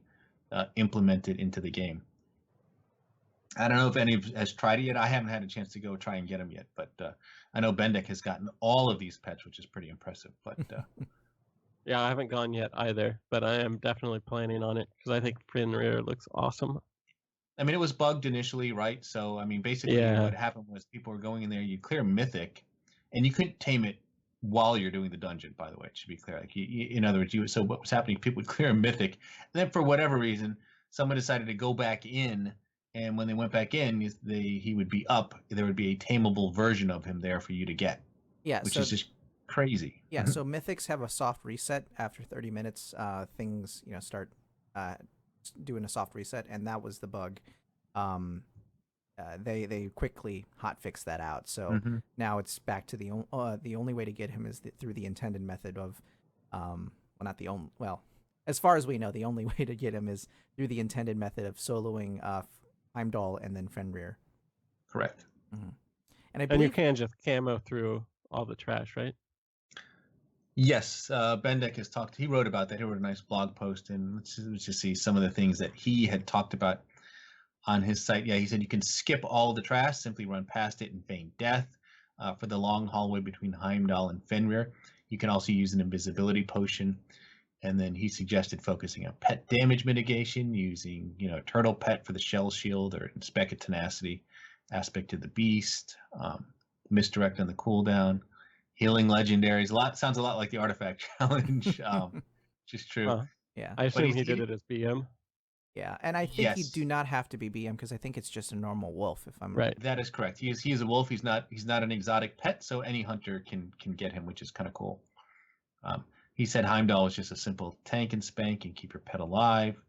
implemented into the game. I don't know if any has tried it yet. I haven't had a chance to go try and get him yet, but I know Bendek has gotten all of these pets, which is pretty impressive. But yeah, I haven't gone yet either, but I am definitely planning on it because I think Fenrir looks awesome. I mean, it was bugged initially, right? So, I mean, basically what happened was people were going in there, you clear Mythic, and you couldn't tame it while you're doing the dungeon, by the way. It should be clear. Like, in other words, so what was happening, people would clear Mythic, and then for whatever reason, someone decided to go back in, and when they went back in, he would be up. There would be a tameable version of him there for you to get. Yeah, which is just crazy. Yeah, so Mythics have a soft reset after 30 minutes. Things start doing a soft reset, and that was the bug. they quickly hotfix that out. So Mhm. now it's back to the only way to get him is through the intended method of, well, not the only, well, as far as we know, the only way to get him is through the intended method of soloing Heimdall and then Fenrir. Correct. Hmm. And I And you believe, can just camo through all the trash, right? Yes, Bendek has talked. He wrote about that. He wrote a nice blog post, and let's just see some of the things that he had talked about on his site. Yeah, he said you can skip all the trash, simply run past it and feign death. For the long hallway between Heimdall and Fenrir, you can also use an invisibility potion. And then he suggested focusing on pet damage mitigation, using turtle pet for the shell shield or inspect tenacity aspect of the beast, misdirect on the cooldown, healing legendaries. Sounds a lot like the artifact challenge, which is true. Huh. yeah, I But assume he did it as BM. yeah, and I think you Yes, do not have to be BM because I think it's just a normal wolf. If I'm Right. that is correct. He is a wolf. He's not an exotic pet, so any hunter can get him, which is kind of cool. He said Heimdall was just a simple tank and spank and keep your pet alive.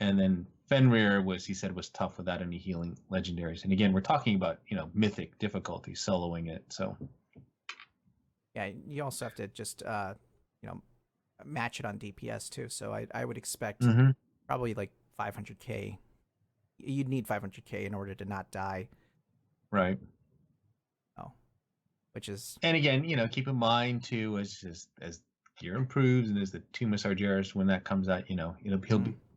And then Fenrir he said was tough without any healing legendaries. And again, we're talking about, mythic difficulty, soloing it. So yeah, you also have to just match it on DPS too. So I would expect Mhm. probably like 500k. You'd need 500k in order to not die. Right. Oh, which is And again, keep in mind too, as gear improves and as the Tumus Argeris, when that comes out, he'll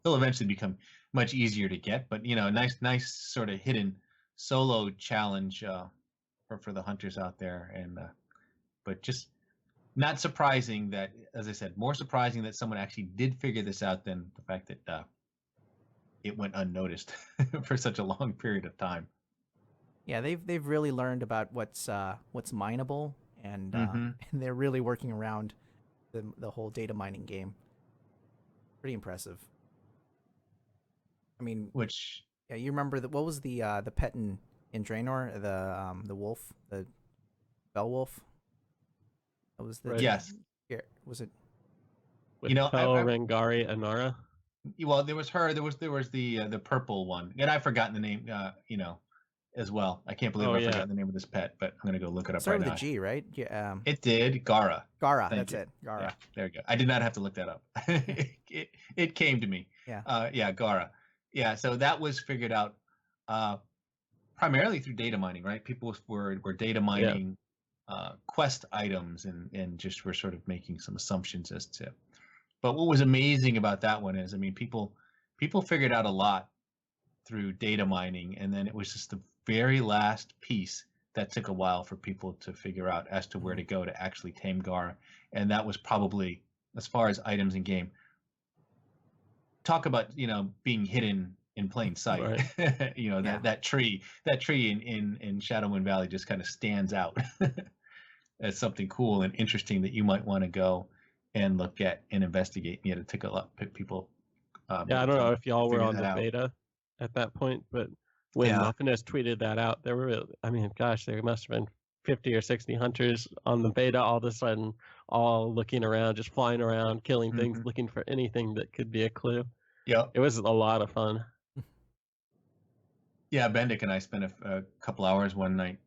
eventually become much easier to get. But nice sort of hidden solo challenge for the hunters out there. And but just not surprising that, as I said, more surprising that someone actually did figure this out than the fact that it went unnoticed for such a long period of time. yeah, they've really learned about what's mineable, and Mm-hmm. and they're really working around the whole data mining game. Pretty impressive. I mean, Which yeah, you remember what was the pet in Draenor, the wolf, the bell wolf? That was the Right. yes, yeah, was it? With Pel, Rengari, Anara. well, there was her. There was the purple one, and I've forgotten the name. As well. I can't believe I forgot the name of this pet, but I'm gonna go look it up Started right with now. a G, right? Yeah. It did. Gara. Gara. Thank That's you. it. Gara. Yeah, there you go. I did not have to look that up. it came to me. Yeah. Yeah, Gara. Yeah, so that was figured out primarily through data mining, right? People were data mining quest items and just were sort of making some assumptions as to. But what was amazing about that one is, I mean, people figured out a lot through data mining, and then it was just the very last piece that took a while for people to figure out as to where to go to actually tame Gara. And that was probably, as far as items in game, talk about being hidden in plain sight. Right. that tree in Shadowmoon Valley just kind of stands out as something cool and interesting that you might want to go and look at and investigate. And yet it took a lot of people. I don't know if y'all were on the out. beta at that point, but when Muffinus tweeted that out, there were, I mean, gosh, there must have been 50 or 60 hunters on the beta all of a sudden, all looking around, just flying around, killing things, looking for anything that could be a clue. Yeah, it was a lot of fun. Yeah, Bendik and I spent a couple hours one night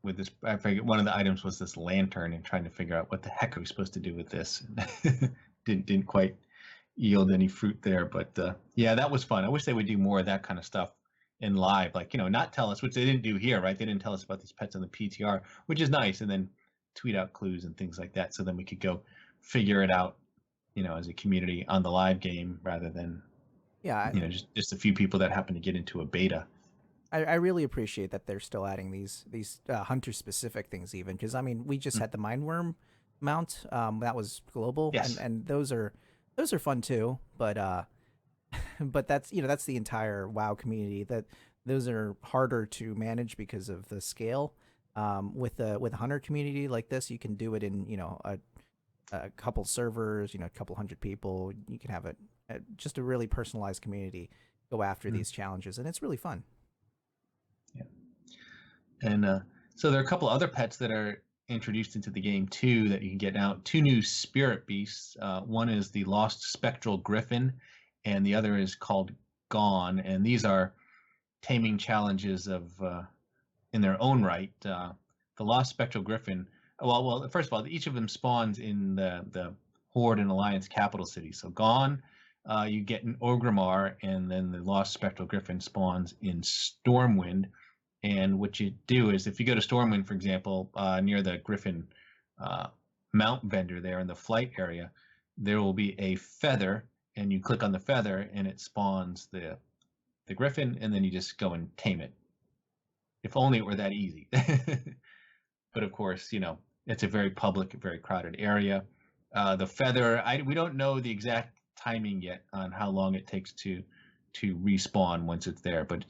with this. I forget, one of the items was this lantern, and trying to figure out what the heck are we supposed to do with this. didn't quite yield any fruit there, but yeah, that was fun. I wish they would do more of that kind of stuff in live, like not tell us, which they didn't do here, right? They didn't tell us about these pets on the PTR, which is nice, and then tweet out clues and things like that, so then we could go figure it out, as a community on the live game rather than just a few people that happen to get into a beta. I really appreciate that they're still adding these hunter specific things, even because I mean we just had the Mindworm mount that was global, yes. and those are fun too, but that's that's the entire WoW community, that those are harder to manage because of the scale. With a hunter community like this, you can do it in a couple servers, a couple hundred people. You can have just a really personalized community go after these challenges, and it's really fun. Yeah, and so there are a couple other pets that are introduced into the game too that you can get now. 2 new spirit beasts. One is the Lost Spectral Griffin, and the other is called Gone. And these are taming challenges of in their own right. The Lost Spectral Griffin. Well, first of all, each of them spawns in the Horde and Alliance capital city. So Gone, you get in Orgrimmar, and then the Lost Spectral Griffin spawns in Stormwind. And what you do is, if you go to Stormwind, for example, near the Griffin mount vendor there in the flight area, there will be a feather, and you click on the feather, and it spawns the Griffin, and then you just go and tame it. If only it were that easy. But of course, it's a very public, very crowded area. The feather, we don't know the exact timing yet on how long it takes to respawn once it's there, but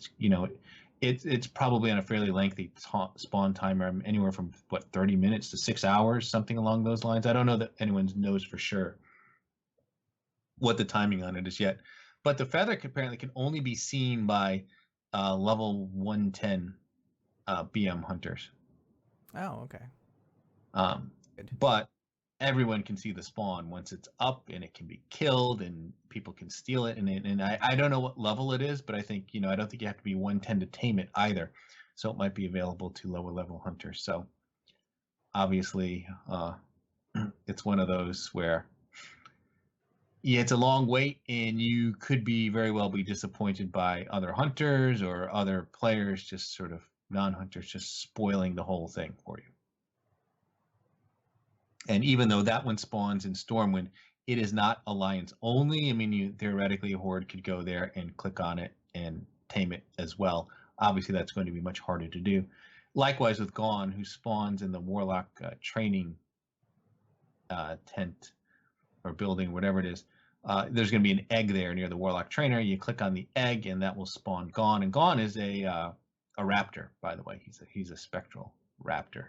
it's probably on a fairly lengthy spawn timer, anywhere from 30 minutes to 6 hours, something along those lines. I don't know that anyone knows for sure what the timing on it is yet, but the feather apparently can only be seen by level 110 BM hunters. Oh, okay. But everyone can see the spawn once it's up, and it can be killed, and people can steal it. And I don't know what level it is, but I think I don't think you have to be 110 to tame it either. So it might be available to lower level hunters. So obviously, it's one of those where it's a long wait, and you could very well be disappointed by other hunters or other players, just sort of non-hunters, just spoiling the whole thing for you. And even though that one spawns in Stormwind, it is not Alliance only. I mean, theoretically, a Horde could go there and click on it and tame it as well. Obviously, that's going to be much harder to do. Likewise with Gone, who spawns in the Warlock training tent or building, whatever it is. There's going to be an egg there near the Warlock trainer. You click on the egg, and that will spawn Gone. And Gone is a raptor, by the way. He's a spectral raptor.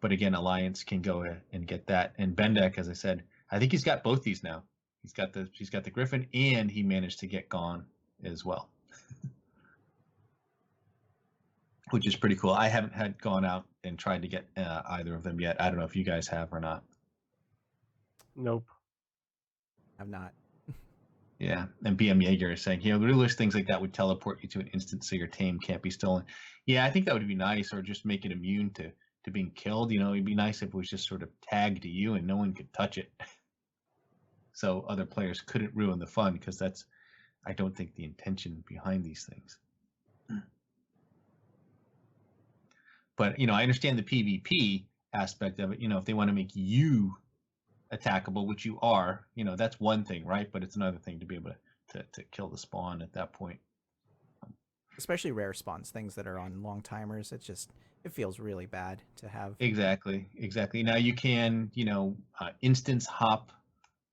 But again, Alliance can go and get that. And Bendek, as I said, I think he's got both these now. He's got the Griffin, and he managed to get Gone as well, which is pretty cool. I haven't gone out and tried to get either of them yet. I don't know if you guys have or not. Nope. I've not. Yeah, and BM Jaeger is saying, really wish things like that would teleport you to an instance so your tame can't be stolen. Yeah, I think that would be nice, or just make it immune to being killed. It'd be nice if it was just sort of tagged to you and no one could touch it. So other players couldn't ruin the fun, because that's, I don't think, the intention behind these things. But, I understand the PvP aspect of it. If they want to make you attackable, which you are, that's one thing, right? But it's another thing to be able to kill the spawn at that point. Especially rare spawns, things that are on long timers. It feels really bad to have. Exactly. Now you can, instance hop,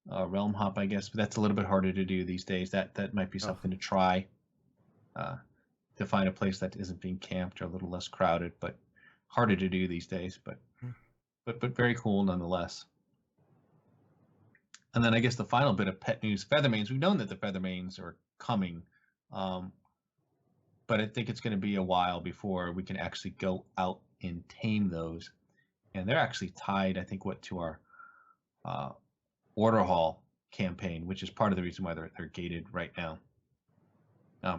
realm hop, I guess, but that's a little bit harder to do these days. That might be something to try, to find a place that isn't being camped or a little less crowded, but harder to do these days. But very cool nonetheless. And then I guess the final bit of pet news: Feathermanes. We've known that the Feathermanes are coming. But I think it's going to be a while before we can actually go out and tame those. And they're actually tied, I think, to our Order Hall campaign, which is part of the reason why they're gated right now.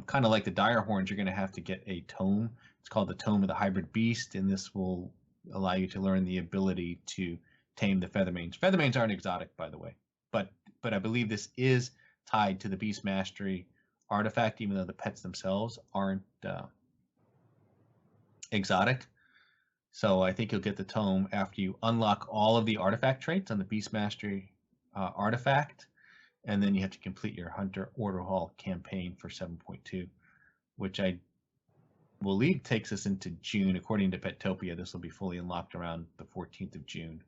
Kind of like the Dire Horns, you're going to have to get a tome. It's called the Tome of the Hybrid Beast, and this will allow you to learn the ability to tame the Feathermanes. Feathermanes aren't exotic, by the way, but I believe this is tied to the Beast Mastery artifact, even though the pets themselves aren't exotic. So I think you'll get the tome after you unlock all of the artifact traits on the Beast Mastery artifact, and then you have to complete your Hunter Order Hall campaign for 7.2, which I believe takes us into June. According to Petopia, this will be fully unlocked around the 14th of June.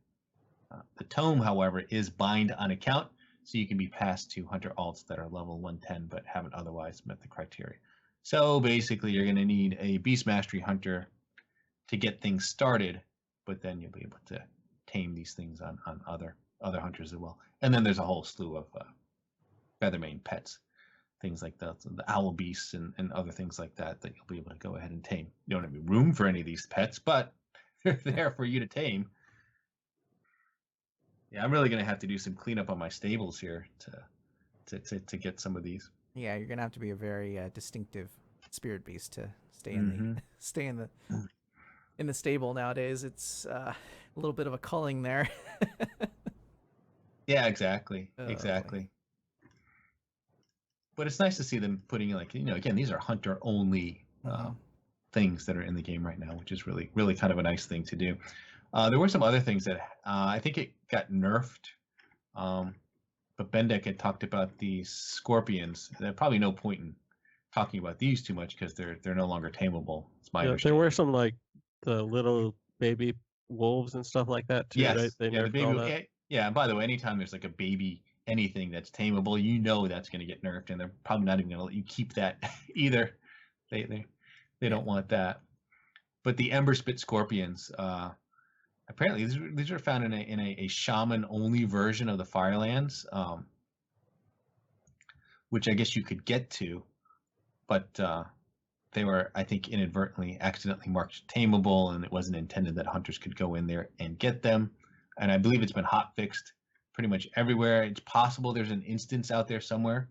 The tome, however, is bind on account, so you can be passed to Hunter alts that are level 110 but haven't otherwise met the criteria. So basically, you're going to need a Beast Mastery Hunter to get things started, but then you'll be able to tame these things on other hunters as well. And then there's a whole slew of Feathermane pets, things like the Owl Beasts and other things like that you'll be able to go ahead and tame. You don't have any room for any of these pets, but they're there for you to tame. Yeah, I'm really going to have to do some cleanup on my stables here to get some of these. Yeah, you're gonna have to be a very distinctive spirit beast to stay in the stay in the stable nowadays. It's a little bit of a culling there. Yeah, exactly. Oh, boy. Exactly. But it's nice to see them putting like, again, these are hunter only things that are in the game right now, which is really, really kind of a nice thing to do. There were some other things that I think it got nerfed. But Bendek had talked about the scorpions. There's probably no point in talking about these too much because they're no longer tameable. It's my There understanding. were some like the little baby wolves and stuff like that too, Yes. right? They Yeah, the nerfed all baby. that. Yeah, and by the way, anytime there's like a baby anything that's tameable, that's going to get nerfed, and they're probably not even going to let you keep that either. They don't want that. But the Ember Spit Scorpions, apparently these are found in a shaman only version of the Firelands, which I guess you could get to, but they were, I think, inadvertently, accidentally marked tameable, and it wasn't intended that hunters could go in there and get them. And I believe it's been hot fixed pretty much everywhere. It's possible there's an instance out there somewhere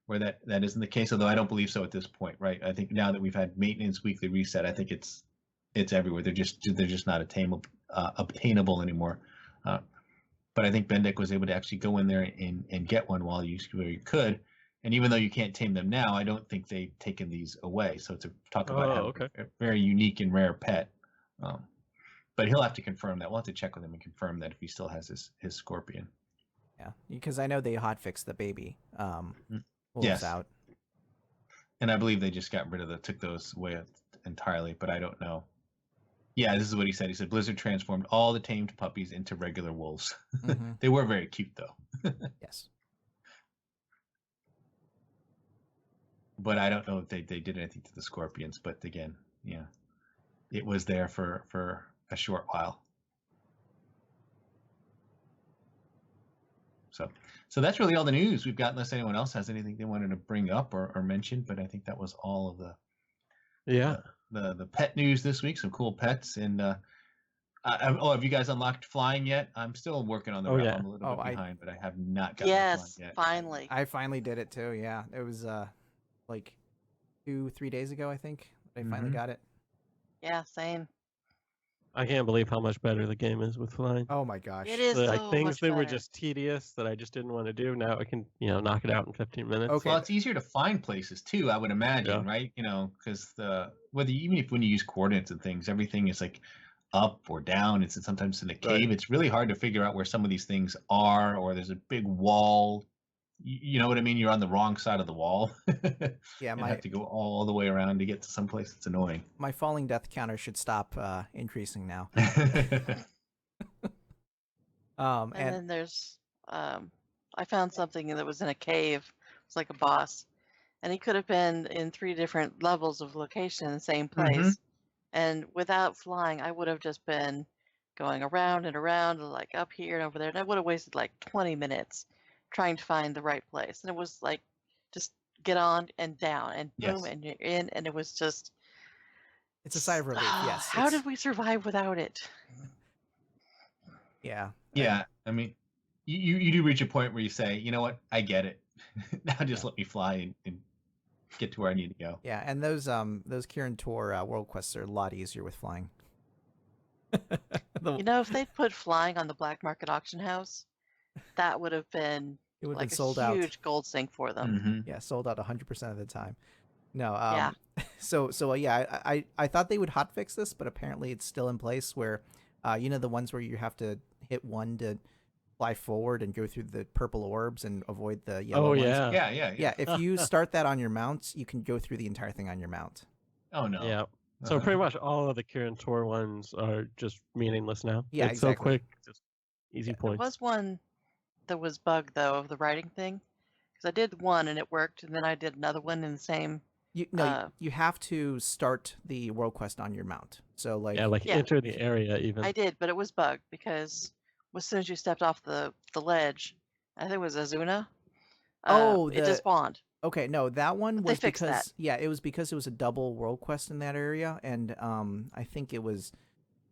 where that isn't the case, although I don't believe so at this point, right? I think now that we've had maintenance weekly reset, I think it's everywhere. They're just not obtainable anymore. But I think Bendek was able to actually go in there and get one while you could. And even though you can't tame them now, I don't think they've taken these away. So it's about a very unique and rare pet. But he'll have to confirm that. We'll have to check with him and confirm that if he still has his scorpion. Yeah, because I know they hotfixed the baby wolves Yes. out. And I believe they just took those away entirely, but I don't know. Yeah, this is what he said. He said Blizzard transformed all the tamed puppies into regular wolves. They were very cute, though. Yes. But I don't know if they did anything to the scorpions. But again, it was there for a short while. So that's really all the news we've got, unless anyone else has anything they wanted to bring up or mention. But I think that was all of the pet news this week. Some cool pets. And have you guys unlocked flying yet? I'm still working on the route. Yeah. I'm a little bit behind, but I have not gotten flying yet. Finally. I finally did it too. Yeah, it was like 2-3 days ago, I think. I finally got it. Yeah, same. I can't believe how much better the game is with flying. Oh my gosh. It is Like so things much that were better. just tedious that I just didn't want to do. Now I can, knock it out in 15 minutes. Okay. Well, it's easier to find places too, I would imagine, right? Because even when you use coordinates and things, everything is like up or down. It's sometimes in a cave. Right. It's really hard to figure out where some of these things are, or there's a big wall. You know what I mean? You're on the wrong side of the wall. Yeah, and have to go all the way around to get to some place. It's annoying. My falling death counter should stop increasing now. And then there's, I found something that was in a cave. It's like a boss. And he could have been in 3 different levels of location in the same place. And without flying, I would have just been going around and around, like up here and over there. And I would have wasted like 20 minutes trying to find the right place. And it was like, just get on and down and boom, and you're in. And it was just... It's a sigh of relief, yes. How did we survive without it? Yeah. Yeah, I mean, you do reach a point where you say, you know what, I get it. Now just let me fly and get to where I need to go. Yeah, and those Kirin Tor world quests are a lot easier with flying. If they'd put flying on the black market auction house, that would have been like a sold huge gold sink for them. Yeah, sold out 100% of the time. No, Yeah. So yeah, I thought they would hotfix this, but apparently it's still in place where, the ones where you have to hit one to fly forward and go through the purple orbs and avoid the yellow ones. Yeah. If you start that on your mount, you can go through the entire thing on your mount. Oh no. Yeah. So pretty much all of the Kirin Tor ones are just meaningless now. Yeah, it's so exactly. quick, just easy There points. was one that was bugged, though, of the writing thing. Because I did one and it worked, and then I did another one in the same... You have to start the world quest on your mount. So enter the area even. I did, but it was bugged because as soon as you stepped off the ledge, I think it was Azuna, it just spawned. Okay, no, that one But they was fixed because that. it was because it was a double world quest in that area, and I think it was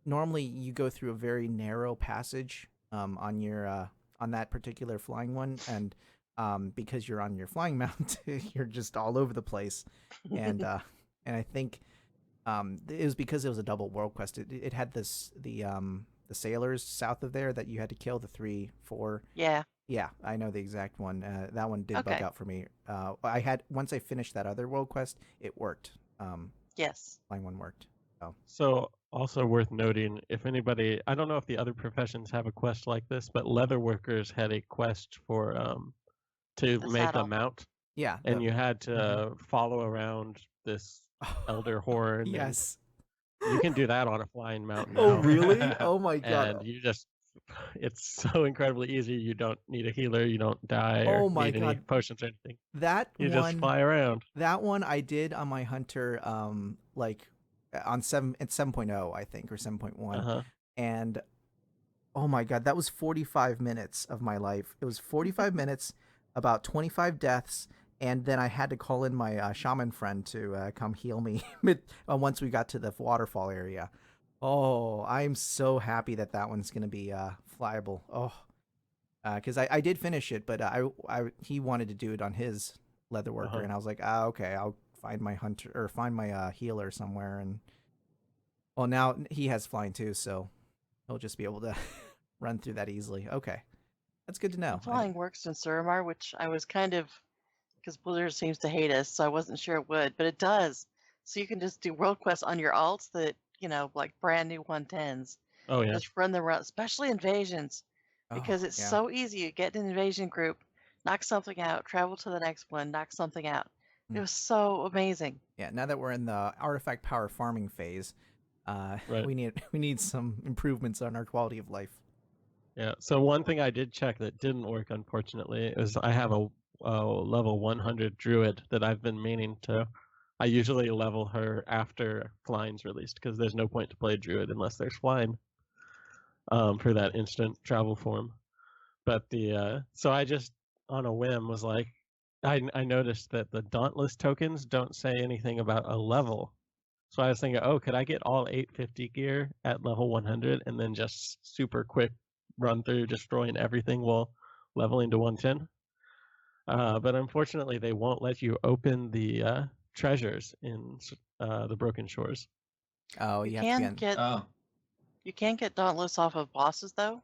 normally you go through a very narrow passage on your on that particular flying one, and because you're on your flying mount, you're just all over the place, and and I think it was because it was a double world quest. It had the sailors south of there that you had to kill, the 3, 4. Yeah. Yeah, I know the exact one. That one did bug Okay. out for me. Once I finished that other world quest, it worked. Yes. Flying one worked. So also worth noting, if anybody, I don't know if the other professions have a quest like this, but leather workers had a quest for to The make a saddle. mount, Yeah. and you had to follow around this elder horn. Yes. And you can do that on a flying mount now. Oh really? Oh my god. And you just, it's so incredibly easy. You don't need a healer. You don't die or Oh my need any God. potions or anything. That You just one. fly around. That one I did on my hunter. Like on 7.0 I think, or 7.1, Uh-huh. and oh my god, that was 45 minutes of my life. It was 45 minutes, about 25 deaths, and then I had to call in my shaman friend to come heal me once we got to the waterfall area. Oh, I'm so happy that one's gonna be flyable. Oh, because I did finish it, but he wanted to do it on his leather worker, Uh-huh. and I was like, okay, I'll find my hunter or find my healer somewhere, and well, now he has flying too, so he'll just be able to run through that easily. Okay, that's good to know. Flying works in Suramar, which I was kind of, because Blizzard seems to hate us, so I wasn't sure it would, but it does. So you can just do world quests on your alts that, like brand new 110s. Oh yeah. Just run them around, especially invasions, because Oh, it's yeah. so easy. You get an invasion group, knock something out, travel to the next one, knock something out. It was so amazing. Yeah, now that we're in the artifact power farming phase, Right. we need some improvements on our quality of life. Yeah. So one thing I did check that didn't work, unfortunately, is I have a level 100 druid that I've been meaning to. I usually level her after flying's released because there's no point to play druid unless there's flying for that instant travel form. But so I just on a whim was like, I noticed that the Dauntless tokens don't say anything about a level. So I was thinking, oh, could I get all 850 gear at level 100 and then just super quick run through destroying everything while leveling to 110? But unfortunately, they won't let you open the treasures in the Broken Shores. Oh, You you have to can be on. get Oh, you can get Dauntless off of bosses though,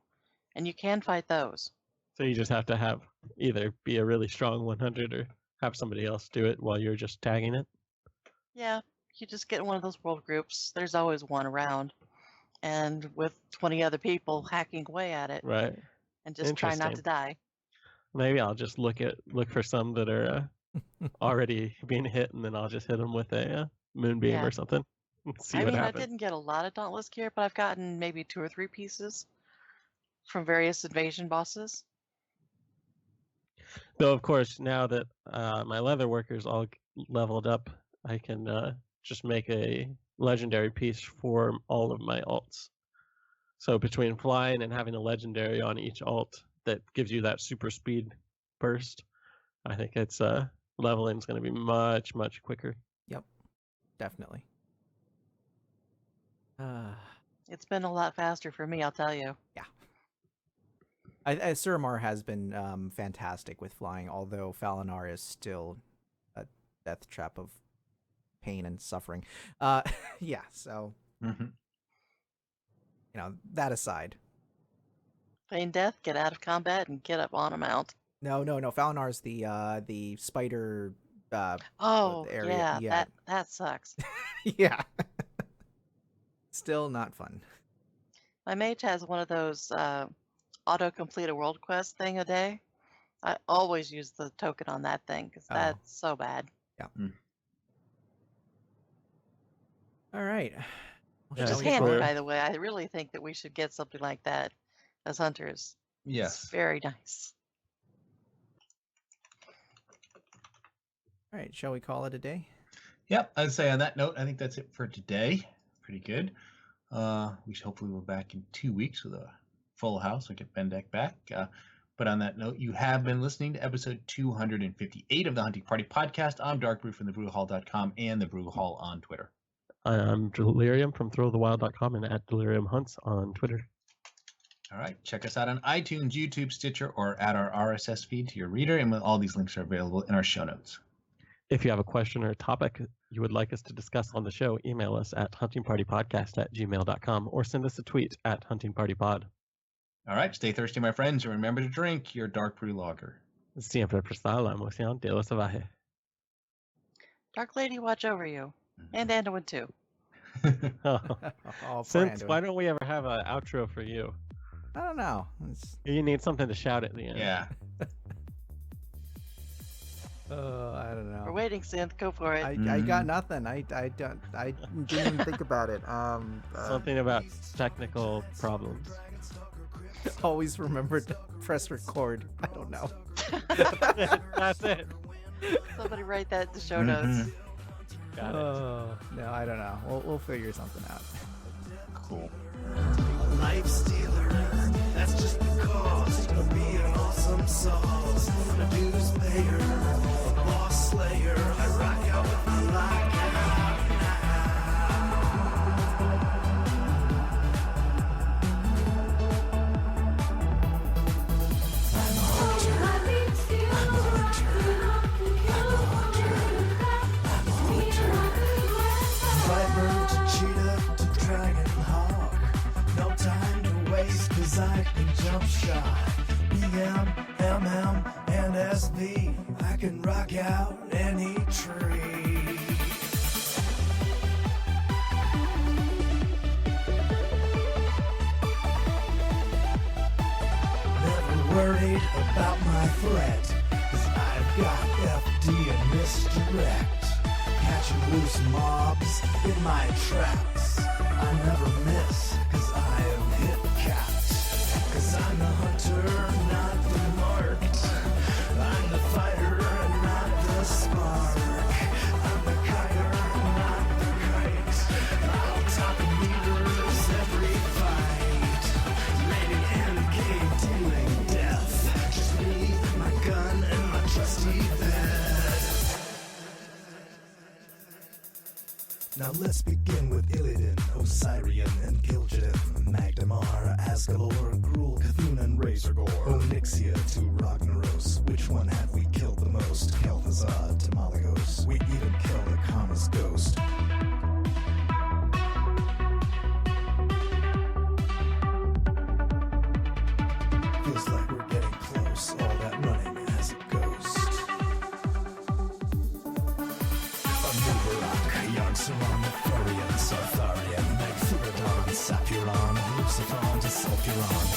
and you can fight those. So you just have to have either be a really strong 100 or have somebody else do it while you're just tagging it. Yeah, you just get in one of those world groups. There's always one around, and with 20 other people hacking away at it, Right. and just try not to Interesting. die. Maybe I'll just look for some that are already being hit, and then I'll just hit them with a moonbeam Yeah. or something. See I what mean, I happens. didn't get a lot of Dauntless gear, but I've gotten maybe 2 or 3 pieces from various invasion bosses. Though, of course, now that my leather workers all leveled up, I can just make a legendary piece for all of my alts. So between flying and having a legendary on each alt that gives you that super speed burst, I think it's leveling is going to be much, much quicker. Yep, definitely. It's been a lot faster for me, I'll tell you. Suramar has been fantastic with flying, although Falinar is still a death trap of pain and suffering. Yeah, so mhm. That aside. Feign death, get out of combat, and get up on a mount. No. Falinar's the spider Oh, area. yeah, that sucks. Yeah. Still not fun. My mage has one of those auto-complete a world quest thing a day. I always use the token on that thing, because Oh. that's so bad. All right. Yeah, Which is we handy, sure- by the way. I really think that we should get something like that as hunters. Yes. It's very nice. All right, shall we call it a day? Yep. I'd say on that note, I think that's it for today. Pretty good. We should hopefully we'll be back in 2 weeks with a full house. We'll get Bendak back. But on that note, you have been listening to episode 258 of the Hunting Party podcast. I'm Darkbrew from thebrewhall.com and the Brew Hall on Twitter. I'm Delirium from thrillthewild.com and at Delirium Hunts on Twitter. All right. Check us out on iTunes, YouTube, Stitcher, or add our RSS feed to your reader. And all these links are available in our show notes. If you have a question or a topic you would like us to discuss on the show, email us at huntingpartypodcast@gmail.com or send us a tweet at huntingpartypod. All right, stay thirsty, my friends, and remember to drink your Darkbrew lager. Siempre prestar la emoción de lo salvaje. Dark Lady, watch over you. And Anduin, too. Oh. Oh, Since Brando. why don't we ever have an outro for you? I don't know. It's, You need something to shout at the end. Yeah. I don't know. We're waiting, Synth. Go for it. I got nothing. I didn't even think about it. Something about technical problems. Always remember to press record. I don't know. That's it. Somebody write that in the show notes. Got it. No, I don't know. We'll figure something out. Cool. A life stealer, that's just the cost of being awesome sauce. A dues payer, a boss slayer, I rock out with my lockout Viper to cheetah to dragon hawk. No time to waste, cause I can jump shot. BM, MM, and SV. I can rock out any tree. Never worried about my threat, cause I've got FD and misdirect. Catching loose mobs in my traps. I never miss, cause I am hit capped. Cause I'm the hunter, not the marked. I'm the fighter, not the spark. I'm the kiter, not the kite. I'll top meters every fight. Raiding and cave dealing death. Just me, my gun, and my trusty bed. Now let's begin with Illidan, Osirian, and Gil'jadan, Magdamar, Asgalor, Gruul, Cthulhu, and Razorgore, Onyxia to Ragnaros. Which one have we killed the most? Kel'Thuzad to Malagos. We even killed Akama's ghost. Feels like we're getting close, all that running as a ghost. Anubarak, Yogg-Saron, Thorian, Sartharian, Magthuridon, Sapuron, Lucifer to Sulfuron,